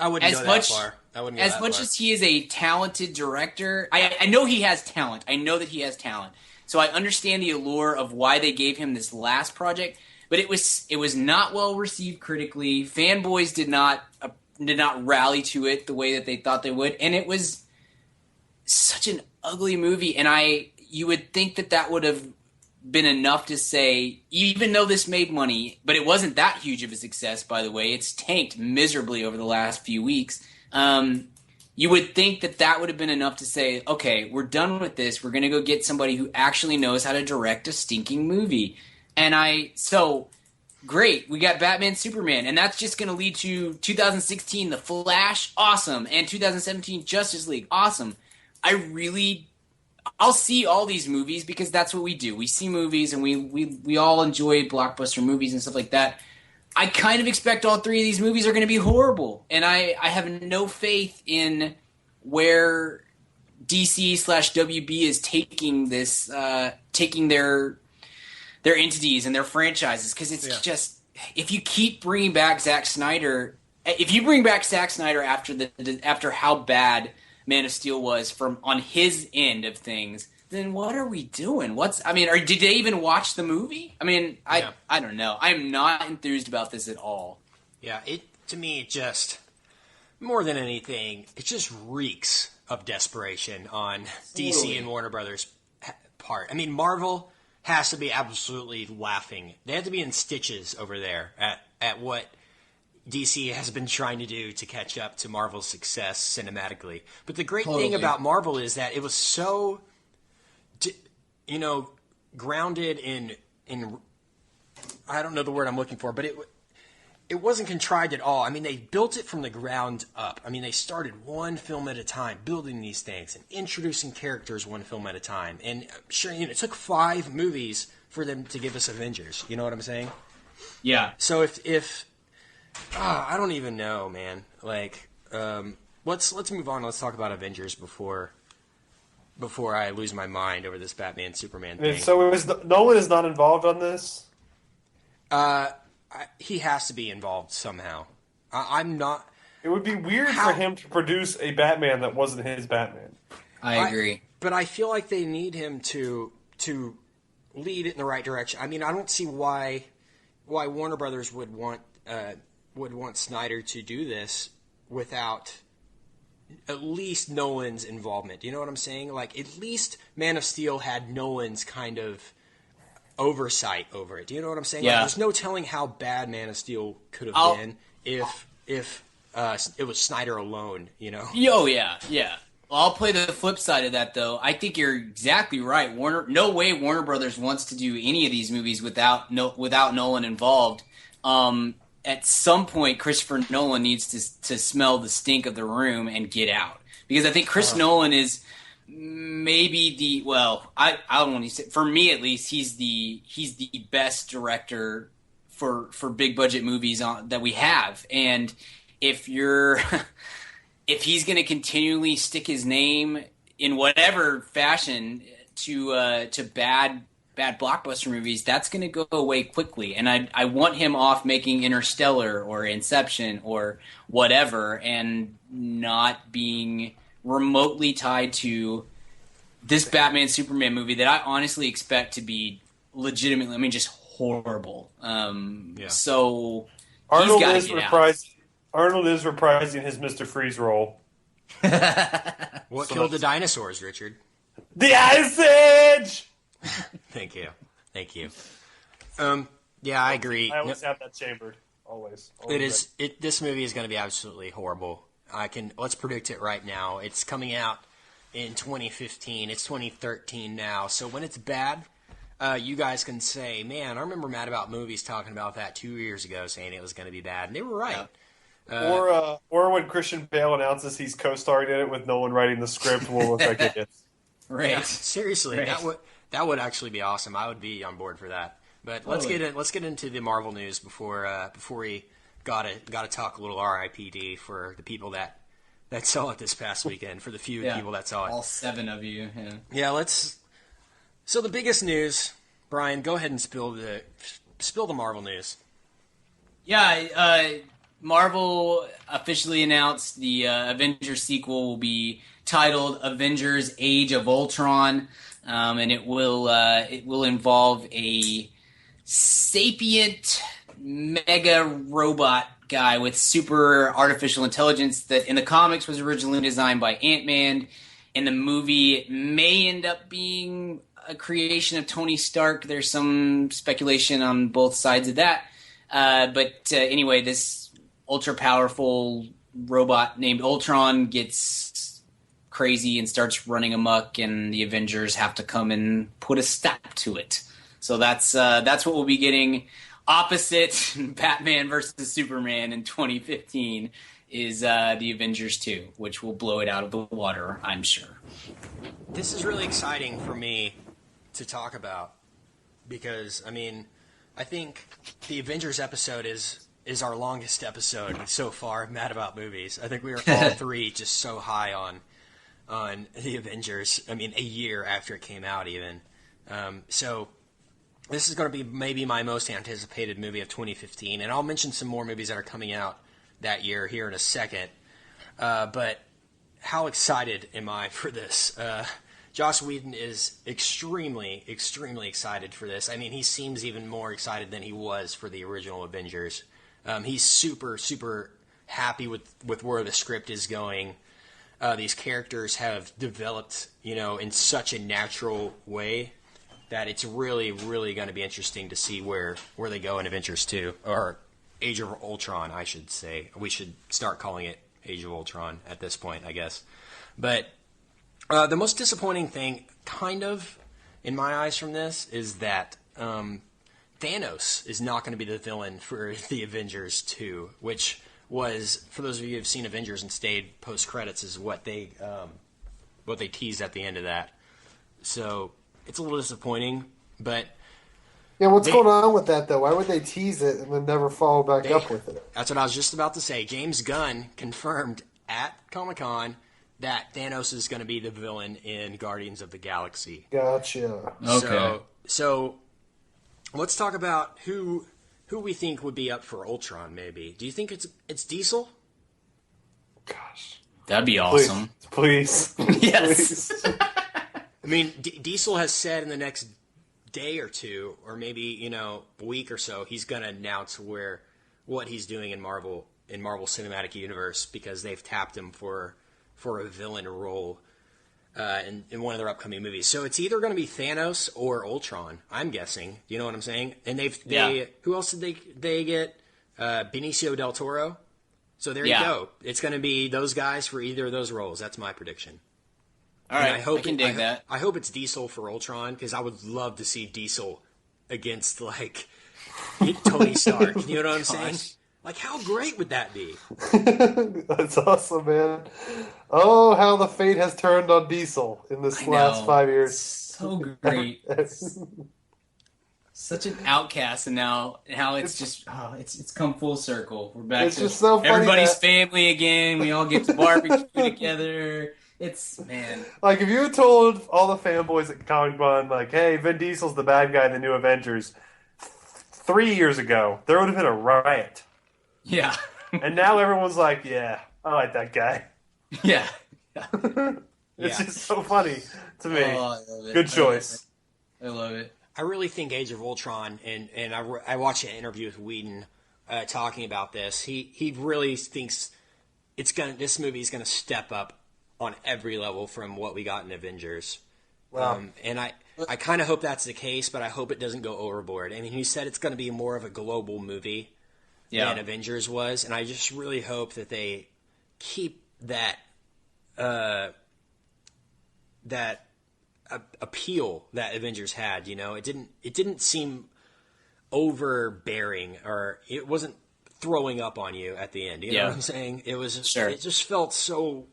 wouldn't go that far. As much as he is a talented director, I know he has talent. I know that he has talent. So I understand the allure of why they gave him this last project. But it was not well received critically. Fanboys did not rally to it the way that they thought they would, and it was such an ugly movie. And you would think that would have been enough to say, even though this made money, but it wasn't that huge of a success, by the way. It's tanked miserably over the last few weeks. You would think that would have been enough to say, okay, we're done with this. We're going to go get somebody who actually knows how to direct a stinking movie. And so great, we got Batman, Superman, and that's just going to lead to 2016, The Flash, awesome, and 2017, Justice League, awesome. I'll see all these movies because that's what we do. We see movies, and we all enjoy blockbuster movies and stuff like that. I kind of expect all three of these movies are going to be horrible, and I have no faith in where DC/WB is taking this, taking their entities and their franchises, because it's just, if you keep bringing back Zack Snyder, after how bad Man of Steel was on his end of things, then what are we doing? Did they even watch the movie? I mean, I don't know. I'm not enthused about this at all. Yeah, to me, just more than anything, it just reeks of desperation on DC and Warner Brothers' part. I mean, Marvel has to be absolutely laughing. They have to be in stitches over there at what DC has been trying to do to catch up to Marvel's success cinematically. But the great thing about Marvel is that it was so, grounded in I don't know the word I'm looking for, but it wasn't contrived at all. I mean, they built it from the ground up. I mean, they started one film at a time, building these things and introducing characters one film at a time. And sure, it took 5 movies for them to give us Avengers. You know what I'm saying? Yeah. So if I don't even know, man. Like, let's move on. Let's talk about Avengers before I lose my mind over this Batman Superman thing. So Nolan is not involved on this? He has to be involved somehow. I'm not. It would be weird for him to produce a Batman that wasn't his Batman. I agree. But I feel like they need him to lead it in the right direction. I mean, I don't see why Warner Brothers would want Snyder to do this without at least Nolan's involvement. You know what I'm saying? Like, at least Man of Steel had Nolan's kind of oversight over it. Do you know what I'm saying? Yeah. Like, there's no telling how bad Man of Steel could have been if it was Snyder alone, you know? Oh, yeah. Well, I'll play the flip side of that, though. I think you're exactly right. No way Warner Brothers wants to do any of these movies without Nolan involved. At some point, Christopher Nolan needs to smell the stink of the room and get out. Because I think Chris Nolan is maybe I don't want to say, for me at least, he's the best director for big budget movies that we have. And if he's going to continually stick his name in whatever fashion to bad blockbuster movies, that's going to go away quickly. And I want him off making Interstellar or Inception or whatever, and not being remotely tied to this Batman Superman movie that I honestly expect to be legitimately, I mean, just horrible. So Arnold he's got is to get out. Arnold is reprising his Mr. Freeze role. What killed the dinosaurs, Richard? The Ice Age! Thank you. Yeah, I agree. I always have that chambered. Always. This movie is going to be absolutely horrible. Let's predict it right now. It's coming out in 2015. It's 2013 now. So when it's bad, you guys can say, man, I remember Mad About Movies talking about that 2 years ago, saying it was going to be bad. And they were right. Or when Christian Bale announces he's co-starring in it with no one writing the script, we'll look like idiots. Right. Yeah, seriously, Right. that would actually be awesome. I would be on board for that. But let's get into the Marvel news before we gotta talk a little R.I.P.D. for the people that saw it this past weekend. For the few people that saw it, all 7 of you. Yeah. So the biggest news, Brian, go ahead and spill the Marvel news. Yeah. Marvel officially announced the Avengers sequel will be titled Avengers: Age of Ultron, and it will involve a sapient mega robot guy with super artificial intelligence that in the comics was originally designed by Ant-Man. In the movie, it may end up being a creation of Tony Stark. There's some speculation on both sides of that. But anyway, this ultra-powerful robot named Ultron gets crazy and starts running amok, and the Avengers have to come and put a stop to it. So that's what we'll be getting. Opposite Batman versus Superman in 2015 is the Avengers 2, which will blow it out of the water, I'm sure. This is really exciting for me to talk about because, I mean, I think the Avengers episode is our longest episode so far of Mad About Movies. I think we are all three just so high on the Avengers. I mean, a year after it came out even. So this is going to be maybe my most anticipated movie of 2015, and I'll mention some more movies that are coming out that year here in a second. But how excited am I for this? Joss Whedon is extremely, extremely excited for this. I mean, he seems even more excited than he was for the original Avengers. He's super, super happy with where the script is going. These characters have developed, in such a natural way that it's really, really going to be interesting to see where they go in Avengers 2, or Age of Ultron, I should say. We should start calling it Age of Ultron at this point, I guess. But the most disappointing thing, kind of, in my eyes from this, is that Thanos is not going to be the villain for the Avengers 2, which was, for those of you who have seen Avengers and stayed post-credits, is what they teased at the end of that. So it's a little disappointing, but... Yeah, what's going on with that, though? Why would they tease it and then never follow back up with it? That's what I was just about to say. James Gunn confirmed at Comic-Con that Thanos is going to be the villain in Guardians of the Galaxy. Gotcha. Okay. So let's talk about who we think would be up for Ultron, maybe. Do you think it's Diesel? Gosh. That'd be awesome. Please. Yes. Please. I mean, Diesel has said in the next day or two, or maybe, a week or so, he's going to announce what he's doing in Marvel Cinematic Universe, because they've tapped him for a villain role in one of their upcoming movies. So it's either going to be Thanos or Ultron, I'm guessing. You know what I'm saying? And who else did they get? Benicio del Toro. So there you go. It's going to be those guys for either of those roles. That's my prediction. All right, I can dig that. I hope it's Diesel for Ultron, because I would love to see Diesel against, Tony Stark. You know what I'm saying? Like, how great would that be? That's awesome, man. Oh, how the fate has turned on Diesel in this last 5 years. So great. Such an outcast, and now it's just it's come full circle. We're back to just so funny everybody's family again. We all get to barbecue together. Man. Like, if you had told all the fanboys at Comic-Con, hey, Vin Diesel's the bad guy in the new Avengers 3 years ago, there would have been a riot. Yeah. And now everyone's like, yeah, I like that guy. Yeah. It's just so funny to me. Oh, I love it. Good choice. I love it. I really think Age of Ultron, and I watched an interview with Whedon talking about this. He really thinks this movie is gonna step up on every level from what we got in Avengers. Wow. And I kind of hope that's the case, but I hope it doesn't go overboard. I mean, he said it's going to be more of a global movie than Avengers was, and I just really hope that they keep that appeal that Avengers had. You know, it didn't seem overbearing, or it wasn't throwing up on you at the end. You know what I'm saying? It was it just felt so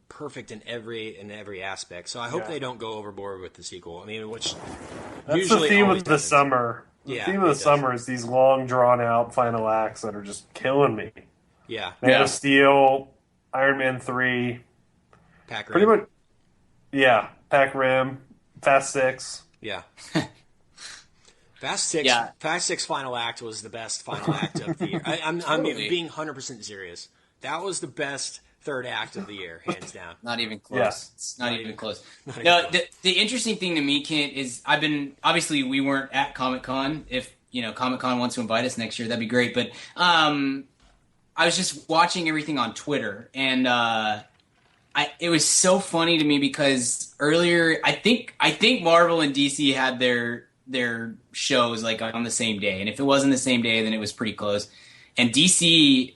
perfect in every aspect. So I hope they don't go overboard with the sequel. I mean, which that's usually the theme always of the happens. summer. The theme of the summer is these long, drawn out final acts that are just killing me. Yeah. Man of Steel, Iron Man 3, Pac Rim. pretty much. Yeah, Pac Rim, Fast 6. Yeah. Fast Six final act was the best final act of the year. I'm being 100% serious. That was the best third act of the year, hands down. Not even close. Yeah. It's not even close. Not No, even close. the interesting thing to me, Kent, is obviously we weren't at Comic-Con. If, Comic-Con wants to invite us next year, that'd be great. But I was just watching everything on Twitter, and it was so funny to me because earlier, I think Marvel and DC had their shows like on the same day. And if it wasn't the same day, then it was pretty close. And DC,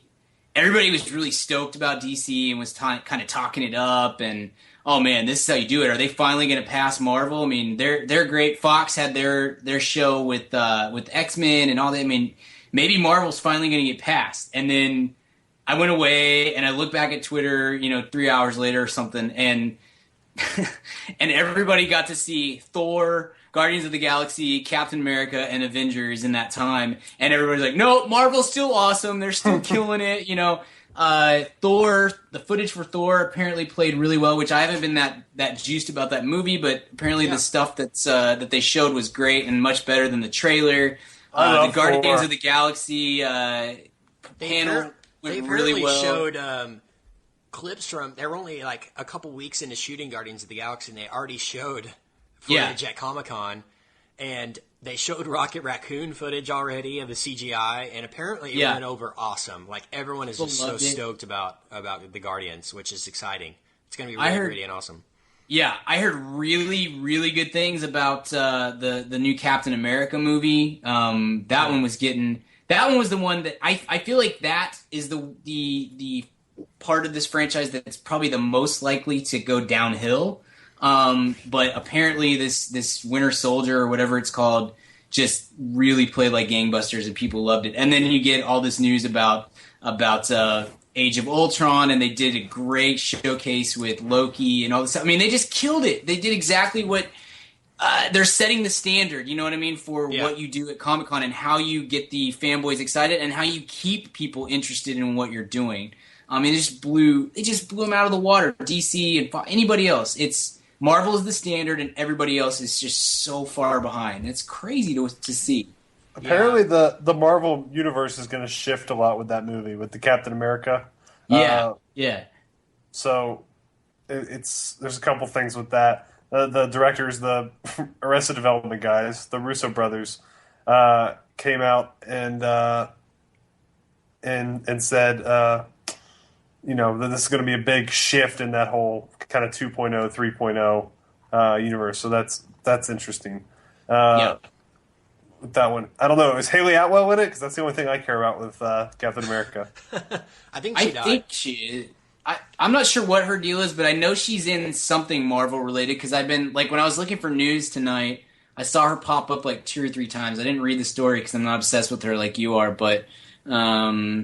everybody was really stoked about DC and was kind of talking it up, and oh man, this is how you do it. Are they finally going to pass Marvel? I mean, they're great. Fox had their show with X-Men and all that. I mean, maybe Marvel's finally going to get passed. And then I went away and I looked back at Twitter, 3 hours later or something, and and everybody got to see Thor, Guardians of the Galaxy, Captain America, and Avengers in that time. And everybody's like, no, Marvel's still awesome. They're still killing it. Thor, the footage for Thor apparently played really well, which I haven't been that juiced about that movie, but apparently the stuff that they showed was great and much better than the trailer. The Guardians Thor. of the Galaxy panel went really well. Showed clips from, they were only like a couple weeks into shooting Guardians of the Galaxy, and they already showed footage at Comic-Con, and they showed Rocket Raccoon footage already of the CGI, and apparently it went over awesome. Like, everyone is just so stoked about the Guardians, which is exciting. It's going to be really gritty and awesome. Yeah, I heard really, really good things about the new Captain America movie. That one was the one that I feel like that is the part of this franchise that's probably the most likely to go downhill. But apparently this Winter Soldier or whatever it's called just really played like gangbusters and people loved it. And then you get all this news about Age of Ultron, and they did a great showcase with Loki and all this. I mean, they just killed it. They did exactly what they're setting the standard, you know what I mean, for what you do at Comic-Con and how you get the fanboys excited and how you keep people interested in what you're doing. I mean, they just blew them out of the water. DC and anybody else. Marvel is the standard, and everybody else is just so far behind. It's crazy to see. Apparently, the Marvel universe is going to shift a lot with that movie, with the Captain America. Yeah. So there's a couple things with that. The directors, the Arrested Development guys, the Russo brothers, came out and said, that this is going to be a big shift in that whole kind of 2.0, 3.0 universe. So that's interesting. With that one, I don't know. Is Haley Atwell in it? Because that's the only thing I care about with Captain America. I think she is. I'm not sure what her deal is, but I know she's in something Marvel related. Because I've been when I was looking for news tonight, I saw her pop up like 2 or 3 times. I didn't read the story because I'm not obsessed with her like you are, but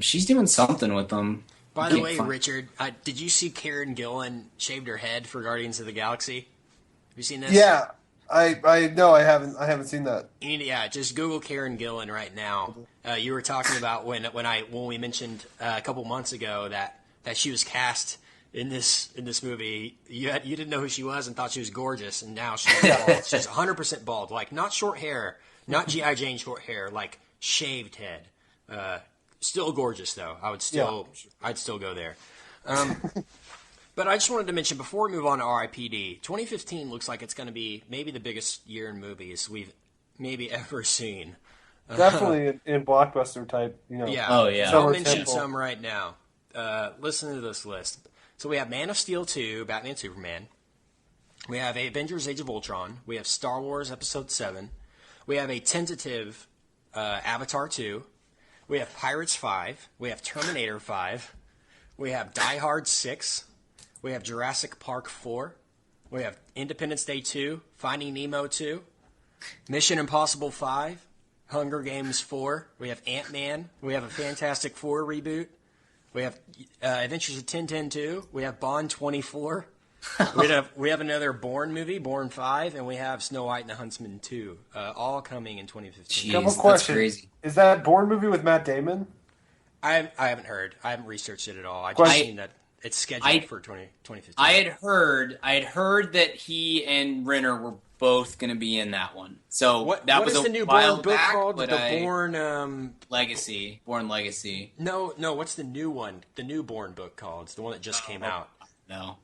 she's doing something with them. By the way, Richard, did you see Karen Gillan shaved her head for Guardians of the Galaxy? Have you seen this? Yeah, I know I haven't seen that. Just Google Karen Gillan right now. You were talking about when we mentioned a couple months ago that she was cast in this movie. You didn't know who she was and thought she was gorgeous, and now she's bald. She's 100% bald, like not short hair, not G.I. Jane short hair, like shaved head. Still gorgeous though. I'd still go there. But I just wanted to mention, before we move on to R.I.P.D., 2015 looks like it's going to be maybe the biggest year in movies we've maybe ever seen. Definitely in blockbuster type, Yeah. Oh, yeah. So I'll mention some right now. Listen to this list. So we have Man of Steel 2, Batman Superman. We have Avengers Age of Ultron. We have Star Wars Episode 7. We have a tentative Avatar 2. We have Pirates 5. We have Terminator 5. We have Die Hard 6. We have Jurassic Park 4. We have Independence Day 2. Finding Nemo 2. Mission Impossible 5. Hunger Games 4. We have Ant-Man. We have a Fantastic Four reboot. We have Adventures of Tintin 2. We have Bond 24. we have another Bourne movie, Bourne 5, and we have Snow White and the Huntsman 2, all coming in 2015. Jeez, Couple that's questions. crazy. Is that Bourne movie with Matt Damon? I haven't heard. I haven't researched it at all. I just seen that it's scheduled for 2015. I had heard that he and Renner were both going to be in that one. So what was is a the new while Bourne book back, called? but The Bourne Legacy. Bourne Legacy. No. What's the new one? The new Bourne book called? It's the one that just came out. No.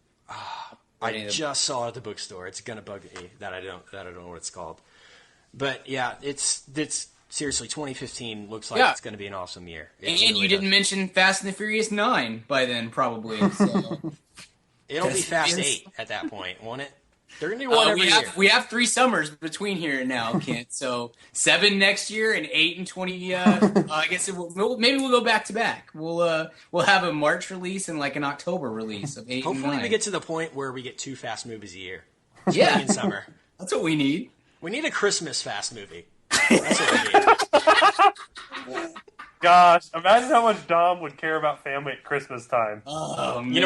I just saw it at the bookstore. It's gonna bug me that I don't know what it's called. But yeah, it's seriously 2015 looks like it's gonna be an awesome year. And you didn't mention Fast and the Furious 9 by then, probably. So. It'll be Fast 8 at that point, won't it? They're gonna do one every year. We have 3 summers between here and now, Kent. So 7 next year and 8 and 20. I guess maybe we'll go back to back. We'll have a March release and like an October release of 8 and 9. Hopefully we get to the point where we get 2 Fast movies a year. Yeah, in summer. That's what we need. We need a Christmas Fast movie. That's what we need. Gosh, imagine how much Dom would care about family at Christmas time. Oh man! You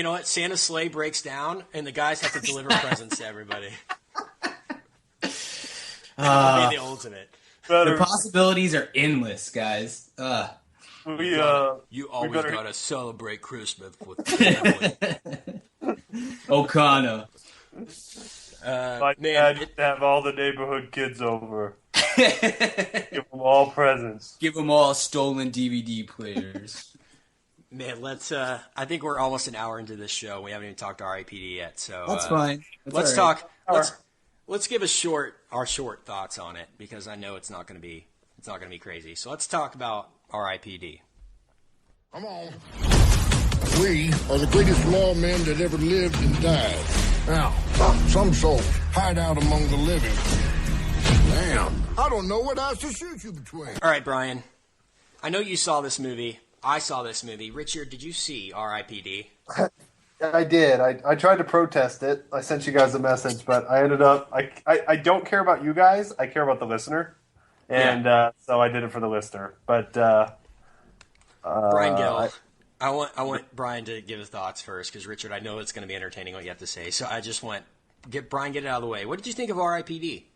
know what? Santa's sleigh breaks down, and the guys have to deliver presents to everybody. That would be the ultimate. The possibilities are endless, guys. You always gotta celebrate Christmas with family. Okana. My dad used to have all the neighborhood kids over. Give them all presents. Give them all stolen DVD players. Man, let's. I think we're almost an hour into this show. We haven't even talked R.I.P.D. yet, so that's fine. Let's talk. Let's give our short thoughts on it, because I know it's not going to be crazy. So let's talk about R.I.P.D. Come on. We are the greatest lawmen that ever lived and died. Now, some souls hide out among the living. Damn, I don't know what else to shoot you between. All right, Brian. I know you saw this movie. I saw this movie. Richard, did you see R.I.P.D.? I did. I tried to protest it. I sent you guys a message, but I ended up... I don't care about you guys. I care about the listener. And so I did it for the listener. But... Brian Gill. I want Brian to give his thoughts first, because Richard, I know it's going to be entertaining what you have to say. So I just want... get it out of the way. What did you think of R.I.P.D.?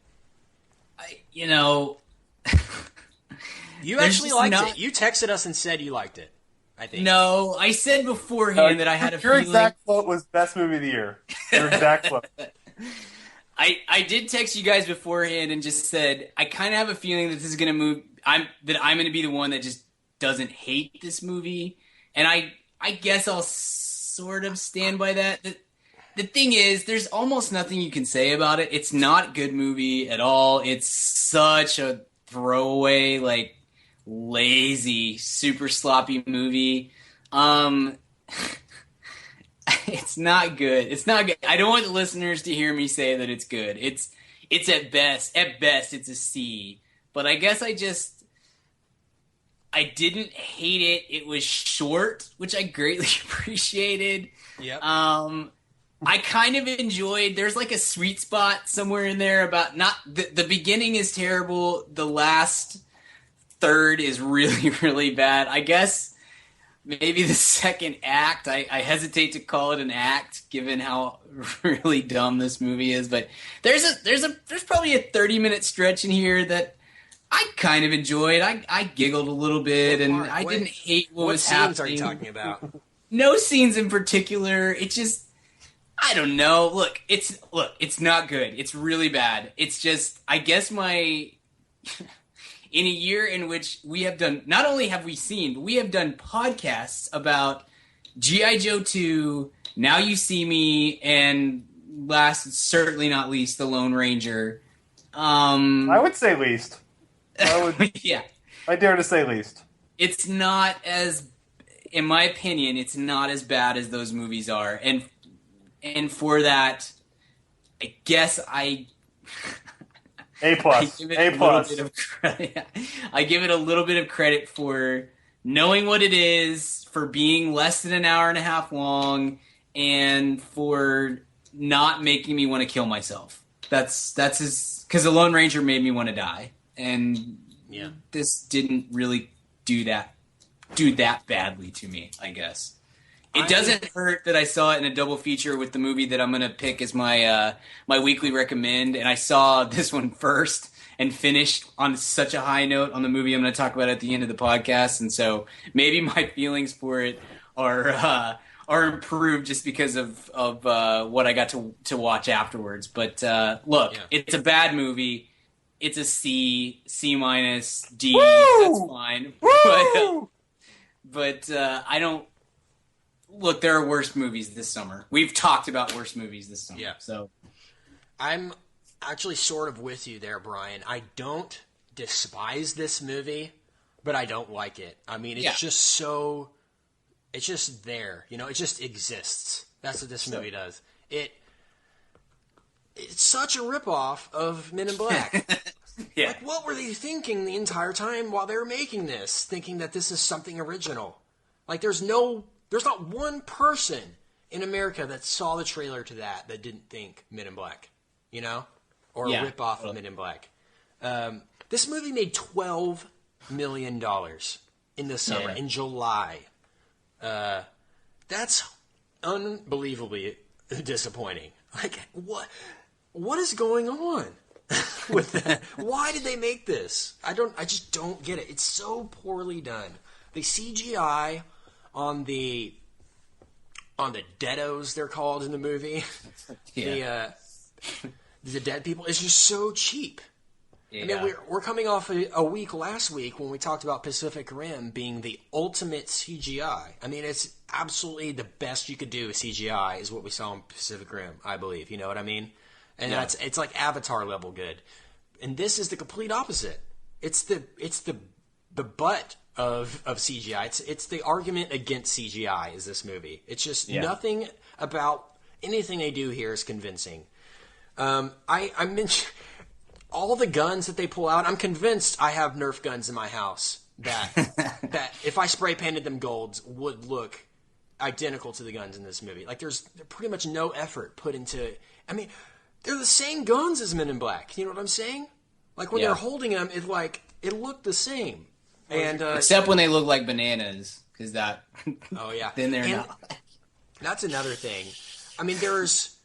You actually liked it. You texted us and said you liked it, I think. No, I said beforehand that I had a Your feeling... exact quote was best movie of the year. Your exact quote. I did text you guys beforehand and just said, I kind of have a feeling that this is going to move... I'm going to be the one that just doesn't hate this movie. And I guess I'll sort of stand by that. The thing is, there's almost nothing you can say about it. It's not a good movie at all. It's such a throwaway, like, lazy, super sloppy movie. It's not good. It's not good. I don't want the listeners to hear me say that it's good. It's at best, it's a C. But I guess I didn't hate it. It was short, which I greatly appreciated. Yep. I kind of enjoyed, there's like a sweet spot somewhere in there about not, the beginning is terrible, the last third is really, really bad. I guess maybe the second act, I hesitate to call it an act given how really dumb this movie is, but there's probably a 30-minute stretch in here that I kind of enjoyed. I giggled a little bit, and I didn't hate what was happening. What scenes are you talking about? No scenes in particular. It just, I don't know. Look, it's not good. It's really bad. It's just, I guess in a year in which we have done, not only have we seen, but we have done podcasts about G.I. Joe 2, Now You See Me, and last, certainly not least, The Lone Ranger. I would say least. Yeah. I dare to say least. It's not as, in my opinion, it's not as bad as those movies are. And for that, I guess A+. I give it A+. a little bit of credit. I give it a little bit of credit for knowing what it is, for being less than an hour and a half long, and for not making me want to kill myself. That's because The Lone Ranger made me want to die, and this didn't really do that badly to me, I guess. It doesn't hurt that I saw it in a double feature with the movie that I'm going to pick as my my weekly recommend, and I saw this one first and finished on such a high note on the movie I'm going to talk about at the end of the podcast, and so maybe my feelings for it are improved just because of what I got to watch afterwards. But look, it's a bad movie. It's a C minus, D. Woo! That's fine. But I don't. Look, there are worse movies this summer. We've talked about worse movies this summer. Yeah. So I'm actually sort of with you there, Brian. I don't despise this movie, but I don't like it. I mean, it's just so... It's just there. You know, it just exists. That's what this movie does. It's such a ripoff of Men in Black. Yeah. Like, what were they thinking the entire time while they were making this? Thinking that this is something original. Like, there's not one person in America that saw the trailer to that didn't think Men in Black, you know? Or a rip-off of Men in Black. This movie made $12 million in the summer, in July. That's unbelievably disappointing. Like, what is going on with that? Why did they make this? I just don't get it. It's so poorly done. The CGI on the deados, they're called in the movie. The dead people is just so cheap. Yeah. I mean, we're coming off a week last week when we talked about Pacific Rim being the ultimate CGI. I mean, it's absolutely the best you could do with CGI is what we saw in Pacific Rim, I believe. You know what I mean? And it's like Avatar level good. And this is the complete opposite. It's the butt of CGI. It's the argument against CGI is this movie. It's just nothing about anything they do here is convincing. I mentioned all the guns that they pull out. I'm convinced I have Nerf guns in my house that if I spray painted them golds would look identical to the guns in this movie. Like there's pretty much no effort put into. I mean, they're the same guns as Men in Black. You know what I'm saying? Like when they're holding them, it looked the same. And except when they look like bananas, because that. Oh yeah. Then they're not. That's another thing. I mean, there's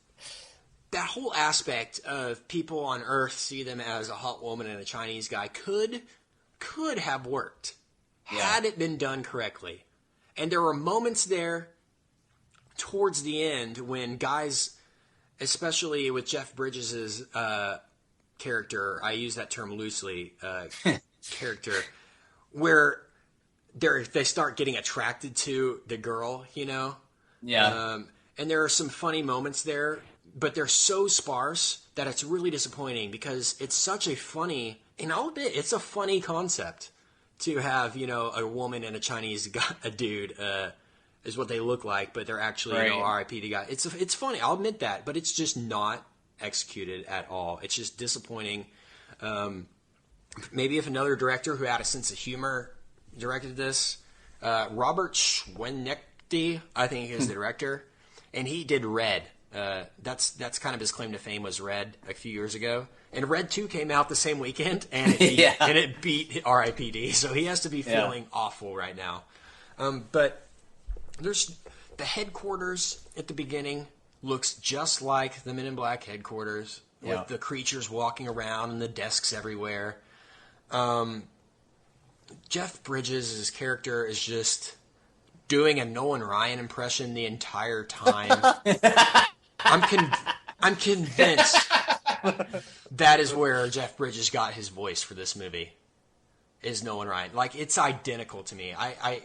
that whole aspect of people on Earth see them as a hot woman and a Chinese guy could have worked had it been done correctly. And there were moments there towards the end when guys, especially with Jeff Bridges' character, I use that term loosely, character, where they start getting attracted to the girl, you know? Yeah. And there are some funny moments there, but they're so sparse that it's really disappointing because it's such a funny, and I'll admit, it's a funny concept to have, you know, a woman and a Chinese guy, a dude, is what they look like, but they're actually, you know, R.I.P.D guy. It's funny, I'll admit that, but it's just not executed at all. It's just disappointing. Maybe if another director who had a sense of humor directed this, Robert Schwenecke, I think is the director, and he did Red. That's kind of his claim to fame was Red a few years ago. And Red 2 came out the same weekend, and it beat R.I.P.D. So he has to be feeling awful right now. But there's the headquarters at the beginning looks just like the Men in Black headquarters with the creatures walking around and the desks everywhere. Jeff Bridges' character is just doing a Nolan Ryan impression the entire time. I'm convinced that is where Jeff Bridges got his voice for this movie. Is Nolan Ryan. Like, it's identical to me.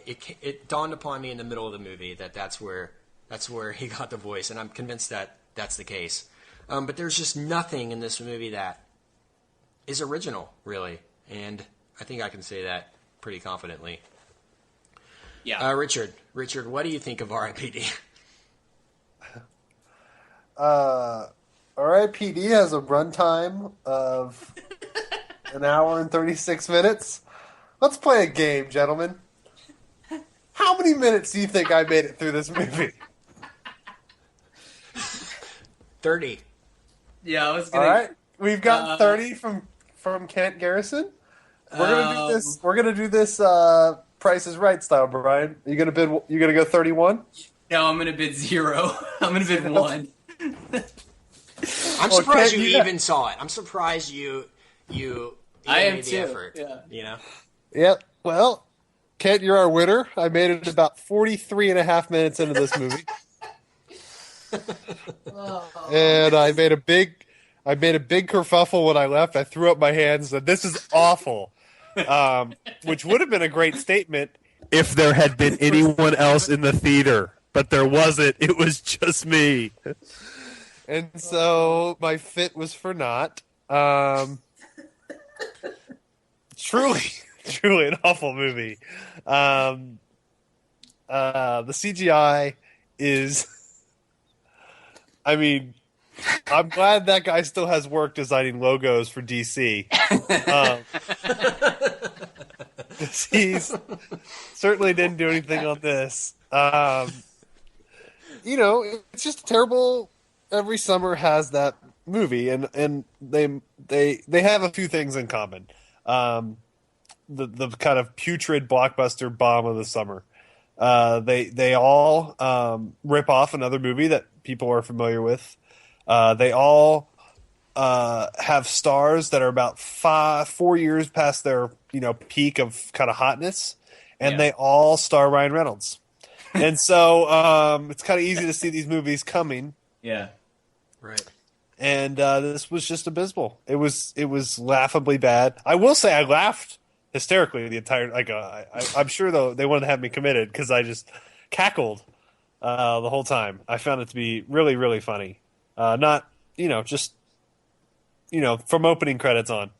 It dawned upon me in the middle of the movie that that's where That's where he got the voice, and I'm convinced that that's the case. But there's just nothing in this movie that is original, really, and I think I can say that pretty confidently. Yeah. Richard, what do you think of R.I.P.D? R.I.P.D. has a runtime of an hour and 36 minutes. Let's play a game, gentlemen. How many minutes do you think I made it through this movie? 30. Yeah, I was gonna. All right, we've got 30 from Kent Garrison. We're gonna do this. Price is Right style, Brian. You gonna bid? You gonna go 31? No, I'm gonna bid 0. I'm gonna bid 1. I'm surprised you even saw it. I'm surprised you I am made the too. effort. Yeah. You know. Yep. Well, Kent, you're our winner. I made it about 43 and a half minutes into this movie. And I made a big kerfuffle when I left. I threw up my hands and said, "This is awful," which would have been a great statement if there had been anyone else in the theater, but there wasn't. It was just me, and so my fit was for naught. Truly an awful movie. The CGI is. I mean, I'm glad that guy still has work designing logos for DC. He's certainly didn't do anything on this. It's just terrible. Every summer has that movie, and they have a few things in common. The kind of putrid blockbuster bomb of the summer. They all rip off another movie that people are familiar with. They all have stars that are about 4 years past their peak of kind of hotness, and they all star Ryan Reynolds. And so it's kind of easy to see these movies coming. Yeah, right. And this was just abysmal. It was laughably bad. I will say I laughed hysterically the entire. I'm sure though they wanted to have me committed because I just cackled the whole time. I found it to be really, really funny. Not just from opening credits on.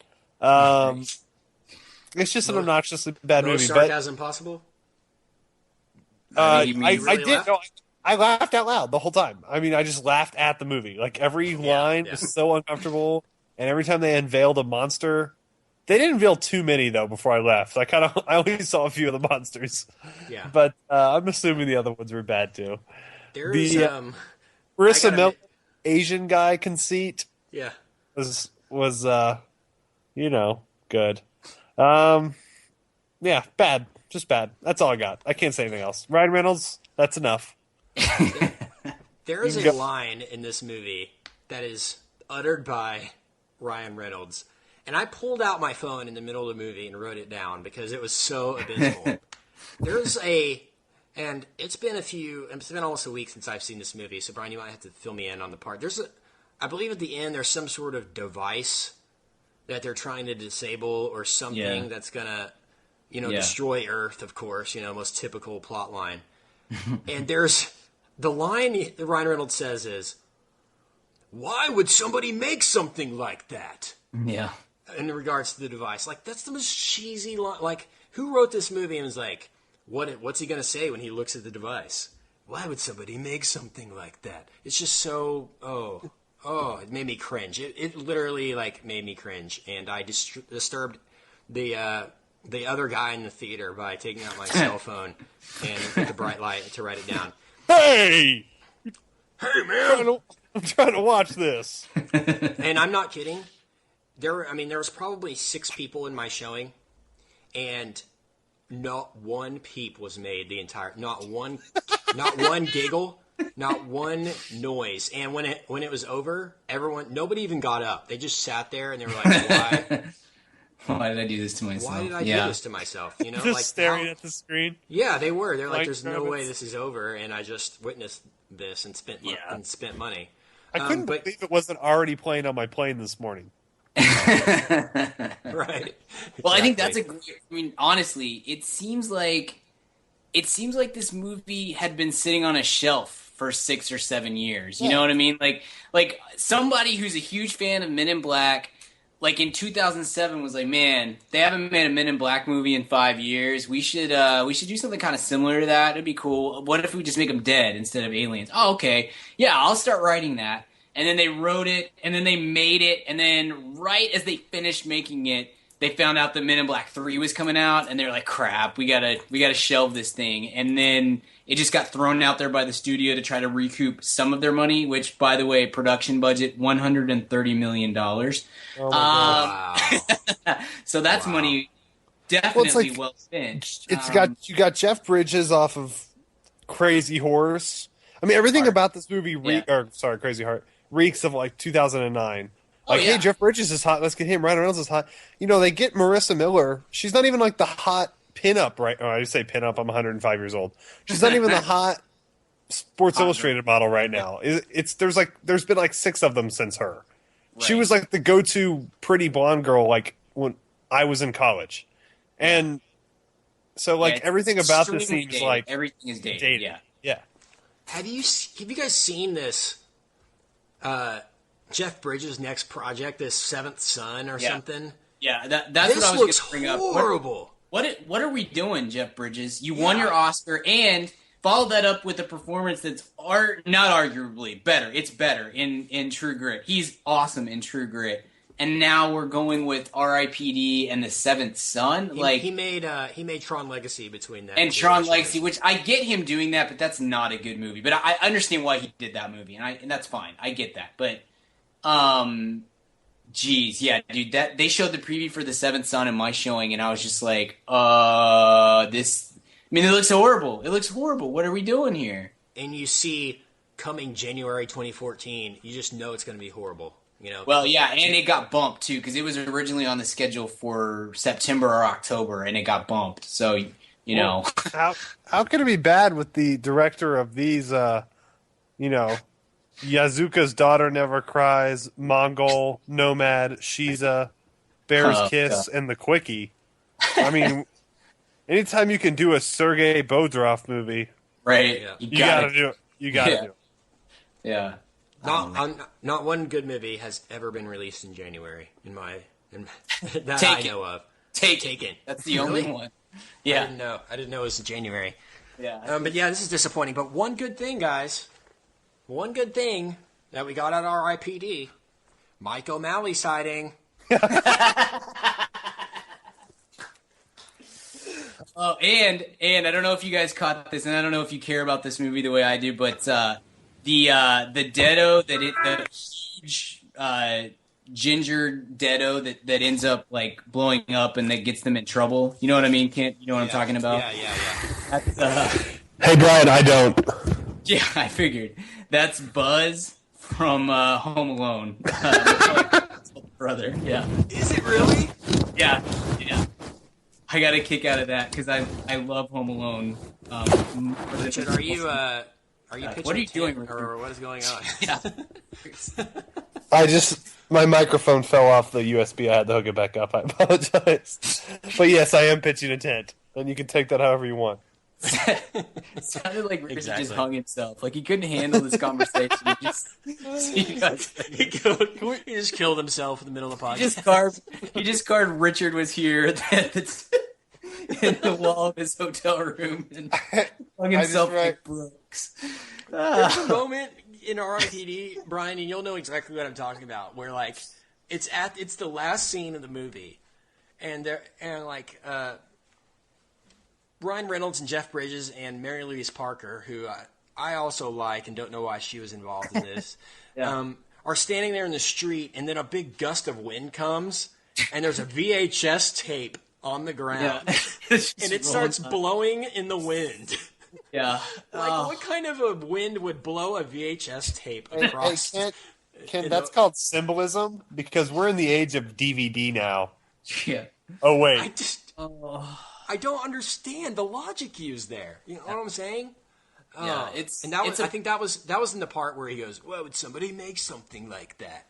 It's just an obnoxiously bad movie. Sarcasm possible? I really did. laughed? No, I laughed out loud the whole time. I mean, I just laughed at the movie. Like every line was so uncomfortable, and every time they unveiled a monster, they didn't unveil too many though. Before I left, I only saw a few of the monsters. Yeah, but I'm assuming the other ones were bad too. There's Marissa Miller, Asian guy conceit. Yeah, was good. Yeah, bad. Just bad. That's all I got. I can't say anything else. Ryan Reynolds, that's enough. There is a line in this movie that is uttered by Ryan Reynolds, and I pulled out my phone in the middle of the movie and wrote it down because it was so abysmal. And it's been almost a week since I've seen this movie, so Brian, you might have to fill me in on the part. I believe at the end there's some sort of device that they're trying to disable or something that's gonna, destroy Earth, of course, most typical plot line. And there's the line that Ryan Reynolds says is, "Why would somebody make something like that?" Yeah. In regards to the device, like that's the most cheesy line. Like, who wrote this movie and was like, what's he gonna say when he looks at the device? Why would somebody make something like that? It's just so it made me cringe. It literally made me cringe, and I disturbed the other guy in the theater by taking out my cell phone and with the bright light to write it down. Hey man, I'm trying to watch this. And I'm not kidding. There was probably 6 people in my showing, and not one peep was made the entire. Not one giggle. Not one noise. And when it was over, nobody even got up. They just sat there and they were like, "Why? Why did I do this to myself? Why did I do this to myself?" Just staring at the screen. Yeah, they were. They're like, "There's no rabbits. way this is over," and I just witnessed this and spent money. I couldn't believe it wasn't already playing on my plane this morning. Right. Well, I think that's honestly, it seems like this movie had been sitting on a shelf for 6 or 7 years. You know what I mean? Like somebody who's a huge fan of Men in Black, like in 2007 was like, man, they haven't made a Men in Black movie in 5 years. We should do something kind of similar to that. It'd be cool. What if we just make them dead instead of aliens? Oh, okay. Yeah, I'll start writing that. And then they wrote it, and then they made it, and then right as they finished making it, they found out that Men in Black 3 was coming out, and they're like, crap, we gotta shelve this thing. And then it just got thrown out there by the studio to try to recoup some of their money, which, by the way, production budget, $130 million. Oh my God. So that's money definitely well spent. You got Jeff Bridges off of Crazy Horse. I mean, everything about this movie, Crazy Heart, reeks of like 2009. Like, hey, Jeff Bridges is hot. Let's get him. Ryan Reynolds is hot. You know, they get Marissa Miller. She's not even like the hot pinup, right? Oh, I say pinup. I'm 105 years old. She's not even the hot Sports Illustrated model right now. There's been like 6 of them since her. Right. She was like the go-to pretty blonde girl, like when I was in college, and so like everything about this seems dated. Like everything is dated. Yeah. Have you guys seen this? Jeff Bridges' next project, this Seventh Son or something. Yeah, that's what I was going to bring up. Horrible. What are we doing, Jeff Bridges? You won your Oscar and follow that up with a performance that's not arguably better. It's better in True Grit. He's awesome in True Grit. And now we're going with R.I.P.D. and the Seventh Son. He made Tron Legacy between that and Tron Legacy, which I get him doing that, but that's not a good movie. But I understand why he did that movie, and that's fine. I get that, but. Geez, yeah, dude, they showed the preview for The Seventh Son in my showing, and I was just like, it looks horrible. It looks horrible. What are we doing here? And you see, coming January 2014, you just know it's going to be horrible, you know? Well, yeah, and it got bumped, too, because it was originally on the schedule for September or October, and it got bumped, so, you know. How can it be bad with the director of these, Yazuka's Daughter Never Cries, Mongol, Nomad, Shiza, Bear's Kiss, and The Quickie. I mean, anytime you can do a Sergei Bodrov movie, right? You gotta do it. You gotta do it. Yeah. Not one good movie has ever been released in January that I know of. Taken. That's the only one. Yeah. I didn't know it was in January. Yeah. But yeah, this is disappointing. But one good thing, guys. One good thing that we got at R.I.P.D. Mike O'Malley sighting. Oh, and I don't know if you guys caught this, and I don't know if you care about this movie the way I do, but the Deado the huge ginger Deado that ends up like blowing up and that gets them in trouble. You know what I mean? You know what I'm talking about? Yeah. That's, hey, Brian, I don't. Yeah, I figured. That's Buzz from Home Alone. Brother, yeah. Is it really? Yeah. I got a kick out of that because I love Home Alone. Richard, are you pitching what are you doing, or what is going on? Yeah. My microphone fell off the USB. I had to hook it back up. I apologize. But yes, I am pitching a tent, and you can take that however you want. It sounded like Richard just hung himself. Like he couldn't handle this conversation. He just killed himself in the middle of the podcast. He just carved Richard was here in the wall of his hotel room and hung himself like Brooks. There's a moment in R.I.P.D., Brian, and you'll know exactly what I'm talking about, where like it's the last scene of the movie, and Ryan Reynolds and Jeff Bridges and Mary Louise Parker, who I also like and don't know why she was involved in this, are standing there in the street, and then a big gust of wind comes, and there's a VHS tape on the ground, and it starts blowing in the wind. Yeah. What kind of a wind would blow a VHS tape across? That's called symbolism, because we're in the age of DVD now. Yeah. Oh, wait. I don't understand the logic used there. You know what I'm saying? Yeah, I think that was in the part where he goes, "Well, would somebody make something like that?"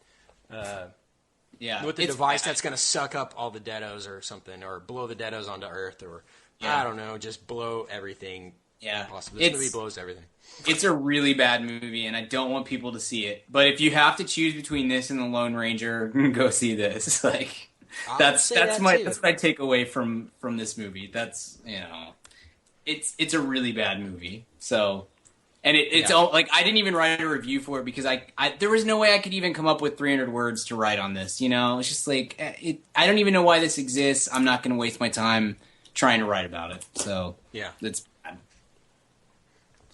With the device that's going to suck up all the deados or something, or blow the deados onto Earth, or I don't know, just blow everything Yeah. Awesome. This movie blows everything. It's a really bad movie, and I don't want people to see it. But if you have to choose between this and The Lone Ranger, go see this. Like, that's what I take away from this movie. That's, it's a really bad movie. So, and it's all like, I didn't even write a review for it because I there was no way I could even come up with 300 words to write on this. It's just like I don't even know why this exists. I'm not going to waste my time trying to write about it. So yeah, it's bad.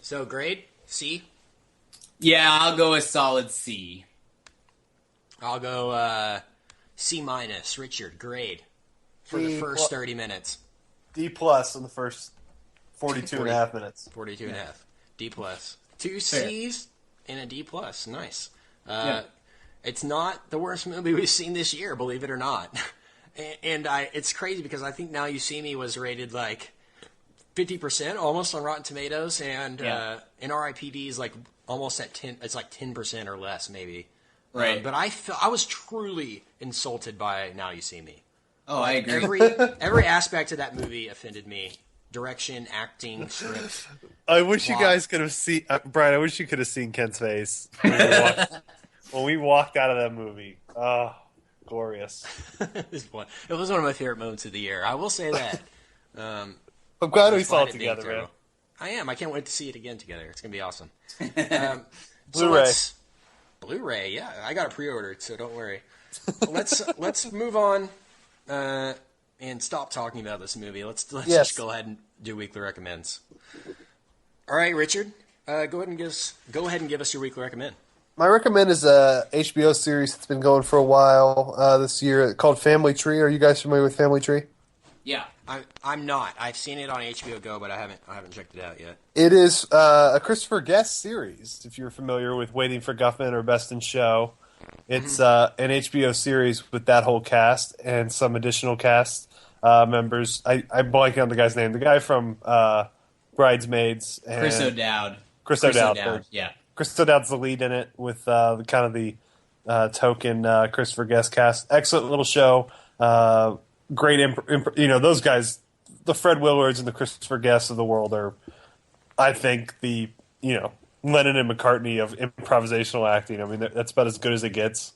So grade C. Yeah, I'll go a solid C. I'll go C minus. Richard, grade for the first 30 minutes. D plus in the first 42 and a half minutes. 42 and a half. D plus. 2 C's and a D plus. Nice. It's not the worst movie we've seen this year, believe it or not. And it's crazy because I think Now You See Me was rated like 50% almost on Rotten Tomatoes, and R.I.P.D is like almost at 10. It's like 10% or less, maybe. Right. But I was truly insulted by Now You See Me. Oh, I agree. Every aspect of that movie offended me. Direction, acting, script. I wish you guys could have seen Brian. I wish you could have seen Ken's face when we walked out of that movie. Oh, glorious! It was one of my favorite moments of the year. I will say that. I'm glad we saw it together, man. I am. I can't wait to see it again together. It's gonna be awesome. Blu-ray. Blu-ray. Yeah, I got it pre-ordered, so don't worry. Let's move on and stop talking about this movie. Let's just go ahead and do weekly recommends. All right, Richard, go ahead and give us your weekly recommend. My recommend is a HBO series that's been going for a while this year called Family Tree. Are you guys familiar with Family Tree? Yeah, I'm not. I've seen it on HBO Go, but I haven't checked it out yet. It is a Christopher Guest series. If you're familiar with Waiting for Guffman or Best in Show, it's an HBO series with that whole cast and some additional cast members. I'm blanking on the guy's name. The guy from Bridesmaids. And Chris O'Dowd. Chris O'Dowd. Yeah. Chris O'Dowd's the lead in it with the token Christopher Guest cast. Excellent little show. Great, those guys, the Fred Willards and the Christopher Guests of the world are, I think, the Lennon and McCartney of improvisational acting. I mean, that's about as good as it gets.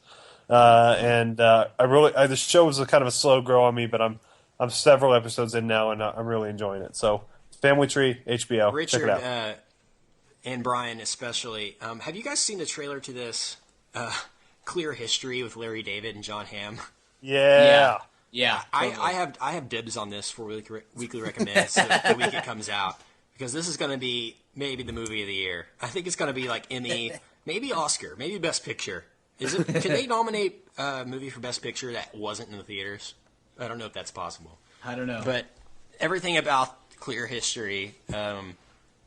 The show was kind of a slow grow on me, but I'm several episodes in now, and I'm really enjoying it. So, Family Tree, HBO, Richard, check it out. And Brian especially, have you guys seen the trailer to this Clear History with Larry David and John Hamm? Yeah. Yeah, totally. I have dibs on this for weekly recommends the week it comes out, because this is going to be maybe the movie of the year. I think it's going to be like Emmy, maybe Oscar, maybe Best Picture. Can they nominate a movie for Best Picture that wasn't in the theaters? I don't know if that's possible. I don't know. But everything about Clear History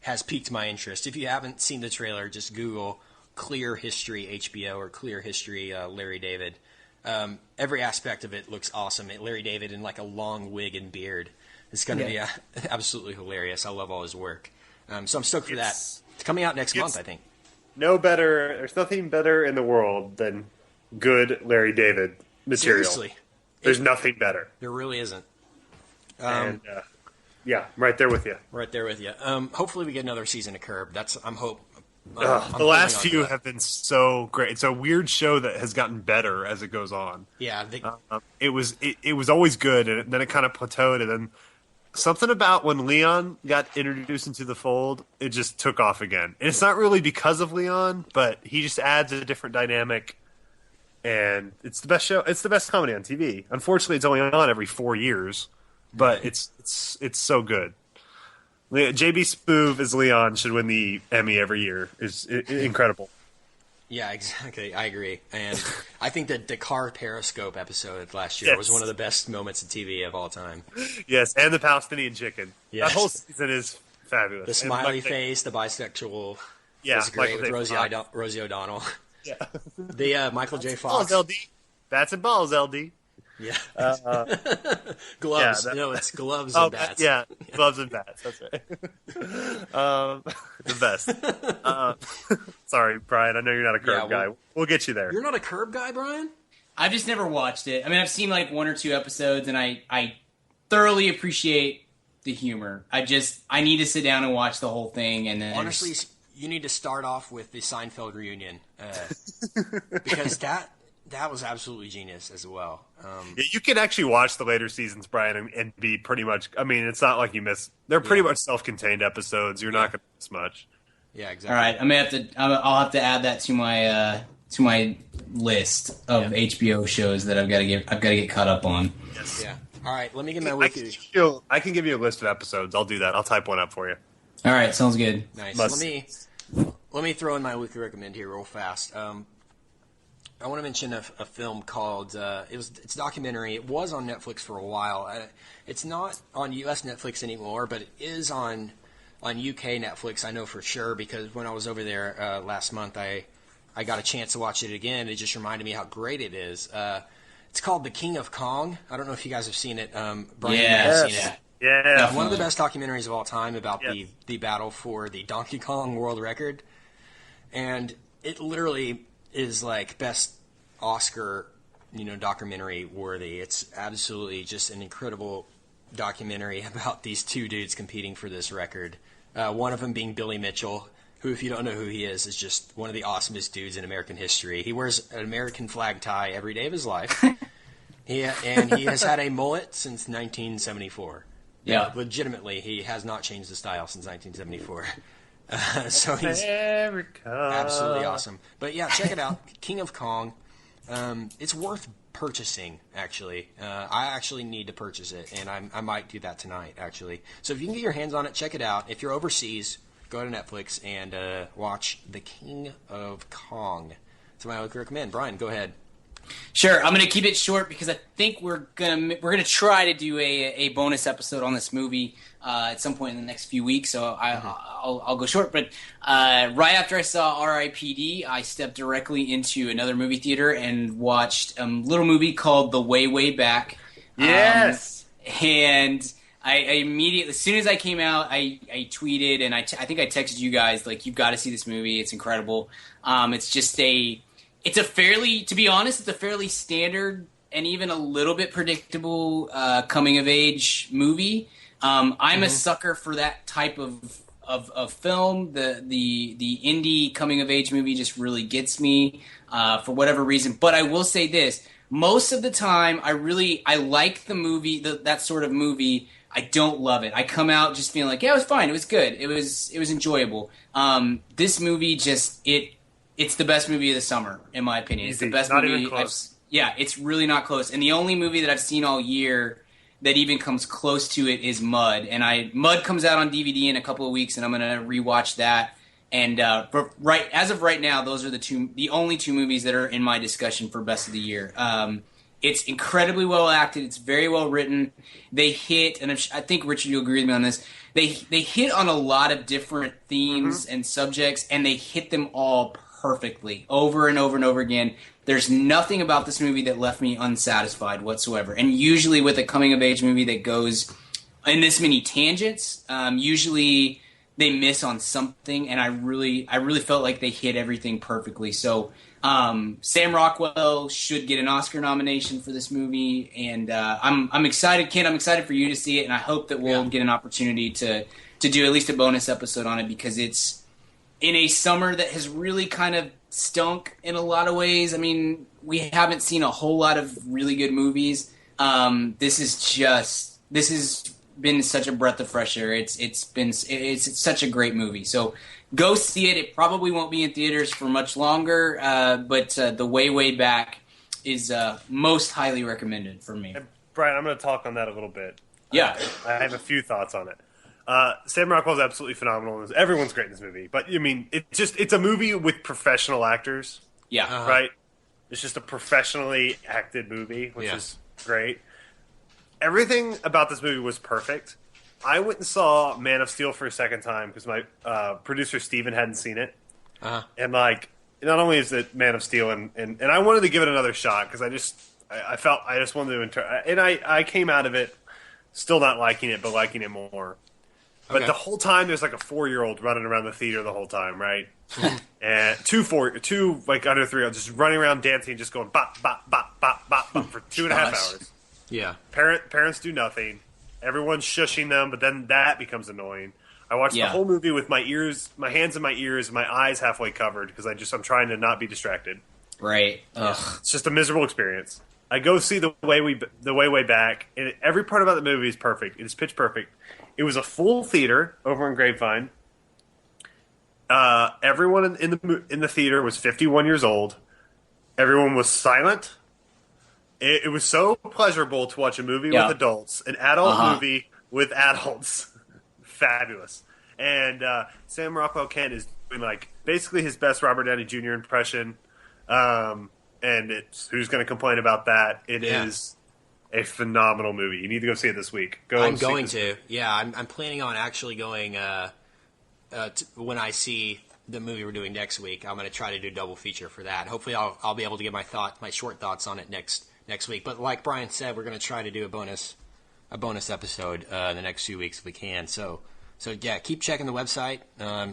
has piqued my interest. If you haven't seen the trailer, just Google Clear History HBO or Clear History Larry David. Every aspect of it looks awesome. Larry David in like a long wig and beard. It's going to be absolutely hilarious. I love all his work. So I'm stoked for that. It's coming out next month, I think. There's nothing better in the world than good Larry David material. Seriously. There's nothing better. There really isn't. I'm right there with you. Right there with you. Hopefully we get another season of Curb. I'm hoping. The last few have been so great. It's a weird show that has gotten better as it goes on. Yeah, it was always good, and then it kind of plateaued, and then something about when Leon got introduced into the fold, it just took off again. And it's not really because of Leon, but he just adds a different dynamic, and it's the best show. It's the best comedy on TV. Unfortunately, it's only on every 4 years, but it's so good. JB Smoove as Leon should win the Emmy every year. Is incredible. Yeah, exactly. I agree. And I think that the car Periscope episode last year was one of the best moments of TV of all time. Yes, and the Palestinian chicken. Yes. That whole season is fabulous. The smiley face, the bisexual. Was great with Rosie O'Donnell. Yeah. The Michael J. Fox. Balls, LD. Bats and balls, LD. Yeah. Gloves. No, it's gloves and bats. Yeah, gloves and bats. That's right. The best. Sorry, Brian. I know you're not a Curb guy. We'll get you there. You're not a Curb guy, Brian? I've just never watched it. I mean, I've seen like 1 or 2 episodes, and I thoroughly appreciate the humor. I need to sit down and watch the whole thing, and then Honestly, you need to start off with the Seinfeld reunion because that was absolutely genius as well. Yeah, you can actually watch the later seasons, Brian, and be pretty much. I mean, it's not like you miss. They're pretty much self-contained episodes. You're not going to miss much. Yeah, exactly. All right, I'll have to add that to my list of HBO shows that I've got to get caught up on. Yes. Yeah. All right, let me get my wiki. I can give you a list of episodes. I'll do that. I'll type one up for you. All right, sounds good. Nice. Let me throw in my weekly recommend here real fast. I want to mention a film called it's a documentary. It was on Netflix for a while. It's not on U.S. Netflix anymore, but it is on UK Netflix. I know for sure because when I was over there last month, I got a chance to watch it again. It just reminded me how great it is. It's called The King of Kong. I don't know if you guys have seen it. Brian, yes. Seen it. Yeah, one of the best documentaries of all time about the battle for the Donkey Kong world record, and it literally is like best Oscar, documentary worthy. It's absolutely just an incredible documentary about these two dudes competing for this record. One of them being Billy Mitchell, who, if you don't know who he is just one of the awesomest dudes in American history. He wears an American flag tie every day of his life. He has had a mullet since 1974. Yeah. Legitimately, he has not changed the style since 1974. So he's America. Absolutely awesome. But yeah, check it out. King of Kong. It's worth purchasing, actually. I actually need to purchase it, and I might do that tonight, actually. So if you can get your hands on it, check it out. If you're overseas, go to Netflix and watch The King of Kong. That's what I would recommend. Brian, go ahead. Sure, I'm going to keep it short because I think we're gonna try to do a bonus episode on this movie at some point in the next few weeks. So I'll go short. But right after I saw R.I.P.D, I stepped directly into another movie theater and watched a little movie called The Way Way Back. Yes, and I immediately, as soon as I came out, I tweeted and I think I texted you guys like, you've got to see this movie. It's incredible. It's a fairly standard and even a little bit predictable coming of age movie. I'm a sucker for that type of film. The indie coming of age movie just really gets me for whatever reason. But I will say this: most of the time, I like the movie, that sort of movie. I don't love it. I come out just feeling like, yeah, it was fine. It was good. It was enjoyable. This movie it's the best movie of the summer, in my opinion. It's the best not movie. Even close. It's really not close. And the only movie that I've seen all year that even comes close to it is Mud. And Mud comes out on DVD in a couple of weeks, and I'm going to rewatch that. And as of right now, those are the only two movies that are in my discussion for best of the year. It's incredibly well acted. It's very well written. They hit, and I think Richard, you'll agree with me on this. They hit on a lot of different themes and subjects, and they hit them all perfectly over and over and over again. There's nothing about this movie that left me unsatisfied whatsoever. And usually with a coming-of-age movie that goes in this many tangents, usually they miss on something, and I really felt like they hit everything perfectly. So Sam Rockwell should get an Oscar nomination for this movie, and I'm excited, Ken. I'm excited for you to see it, and I hope that we'll get an opportunity to do at least a bonus episode on it, because it's in a summer that has really kind of stunk in a lot of ways. I mean, we haven't seen a whole lot of really good movies. This has been such a breath of fresh air. It's such a great movie. So go see it. It probably won't be in theaters for much longer, but The Way Way Back is most highly recommended for me. And Brian, I'm going to talk on that a little bit. Yeah. I have a few thoughts on it. Sam Rockwell's absolutely phenomenal. Everyone's great in this movie. But, I mean, it's a movie with professional actors. Yeah. Right? It's just a professionally acted movie, which is great. Everything about this movie was perfect. I went and saw Man of Steel for a second time because my producer Steven hadn't seen it. And, like, not only is it Man of Steel, and I wanted to give it another shot because I just wanted to and I came out of it still not liking it, but liking it more. But the whole time, there's like a 4-year-old running around the theater the whole time, right? And two like under 3-year-olds just running around dancing, just going bop bop bop bop bop bop for 2.5 hours. Yeah. Parents do nothing, everyone's shushing them, but then that becomes annoying. I watched the whole movie with my hands in my ears, my eyes halfway covered because I'm trying to not be distracted. Right. Ugh. It's just a miserable experience. I go see the way back, and every part about the movie is perfect. It is pitch perfect. It was a full theater over in Grapevine. Everyone in the theater was 51 years old. Everyone was silent. It was so pleasurable to watch a movie with adults, an adult movie with adults. Fabulous. And Sam Rockwell Kent is doing like basically his best Robert Downey Jr. impression. And it's who's going to complain about that? It is a phenomenal movie. You need to go see it this week. I'm going to. Yeah, I'm planning on actually going when I see the movie we're doing next week. I'm going to try to do a double feature for that. Hopefully, I'll be able to get my short thoughts on it next week. But like Brian said, we're going to try to do a bonus episode the next few weeks if we can. So yeah, keep checking the website.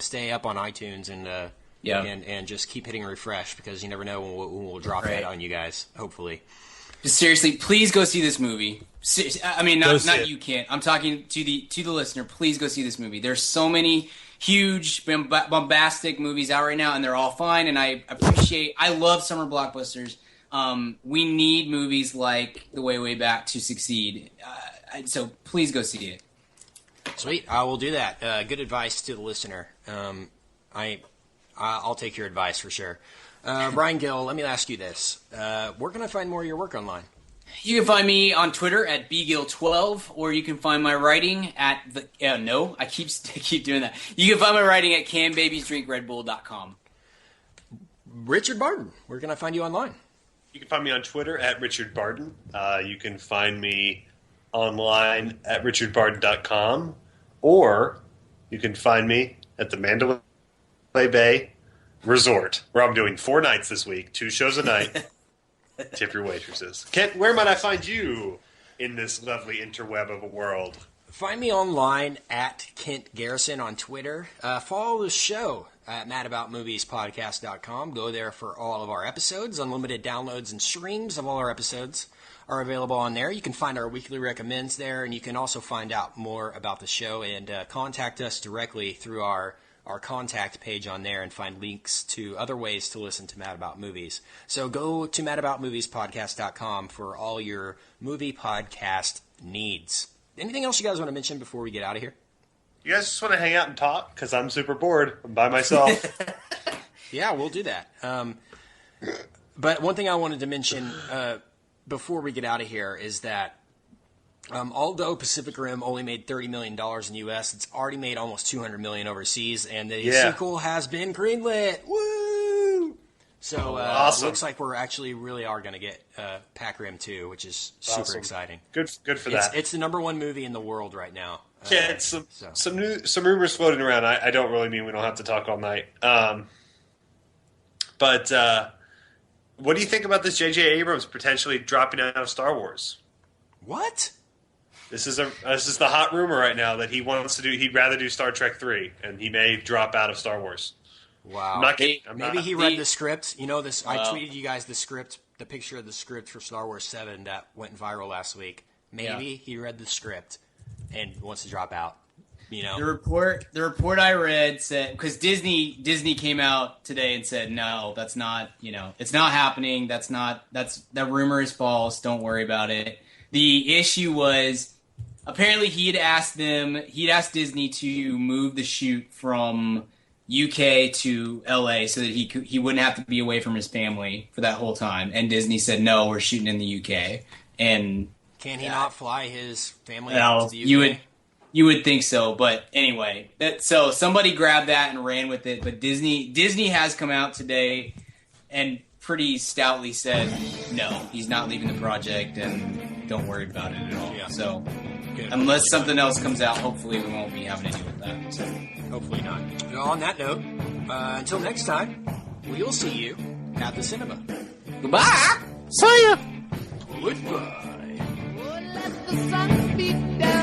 Stay up on iTunes and just keep hitting refresh because you never know when we'll drop that on you guys. Hopefully. Just seriously, please go see this movie. I mean, not you can't. I'm talking to the listener. Please go see this movie. There's so many huge bombastic movies out right now, and they're all fine. And I love summer blockbusters. We need movies like The Way Back to succeed. So please go see it. Sweet, I will do that. Good advice to the listener. I'll take your advice for sure. Brian Gill, let me ask you this. Where can I find more of your work online? You can find me on Twitter at bgill12, or you can find my writing at I keep doing that. You can find my writing at canbabiesdrinkredbull.com. Richard Barton, where can I find you online? You can find me on Twitter at Richard Barton. You can find me online at richardbarton.com, or you can find me at the Mandalay Bay Resort, where I'm doing 4 nights this week, 2 shows a night. Tip your waitresses. Kent, where might I find you in this lovely interweb of a world? Find me online at Kent Garrison on Twitter. Follow the show at madaboutmoviespodcast.com. Go there for all of our episodes. Unlimited downloads and streams of all our episodes are available on there. You can find our weekly recommends there, and you can also find out more about the show and contact us directly through our contact page on there and find links to other ways to listen to Mad About Movies. So go to madaboutmoviespodcast.com for all your movie podcast needs. Anything else you guys want to mention before we get out of here? You guys just want to hang out and talk? Because I'm super bored. I'm by myself. Yeah, we'll do that. But one thing I wanted to mention before we get out of here is that although Pacific Rim only made $30 million in the U.S., it's already made almost $200 million overseas, and the sequel has been greenlit. Woo! So awesome. It looks like we're actually really are going to get Pac Rim 2, which is super exciting. Good for that. It's the #1 movie in the world right now. Yeah, it's some rumors floating around. I don't really mean we don't have to talk all night. But what do you think about this J.J. Abrams potentially dropping out of Star Wars? What? This is the hot rumor right now that he'd rather do Star Trek 3, and he may drop out of Star Wars. Wow. I'm not kidding. Maybe he read the script. You know this. I tweeted you guys the picture of the script for Star Wars 7 that went viral last week. Maybe he read the script and wants to drop out. You know, the report I read said, because Disney came out today and said, no, that's not, it's not happening. That rumor is false. Don't worry about it. The issue was, apparently he'd asked Disney to move the shoot from UK to LA so that he wouldn't have to be away from his family for that whole time. And Disney said, no, we're shooting in the UK. And can he not fly his family out to the UK? You would think so, but anyway, so somebody grabbed that and ran with it. But Disney has come out today and pretty stoutly said, no, he's not leaving the project, and don't worry about it at all. Yeah. So unless something else comes out, hopefully we won't be having to deal with that. So hopefully not. Well, on that note, until next time, we'll see you at the cinema. Goodbye. See ya. Goodbye. Oh, let the sun beat down.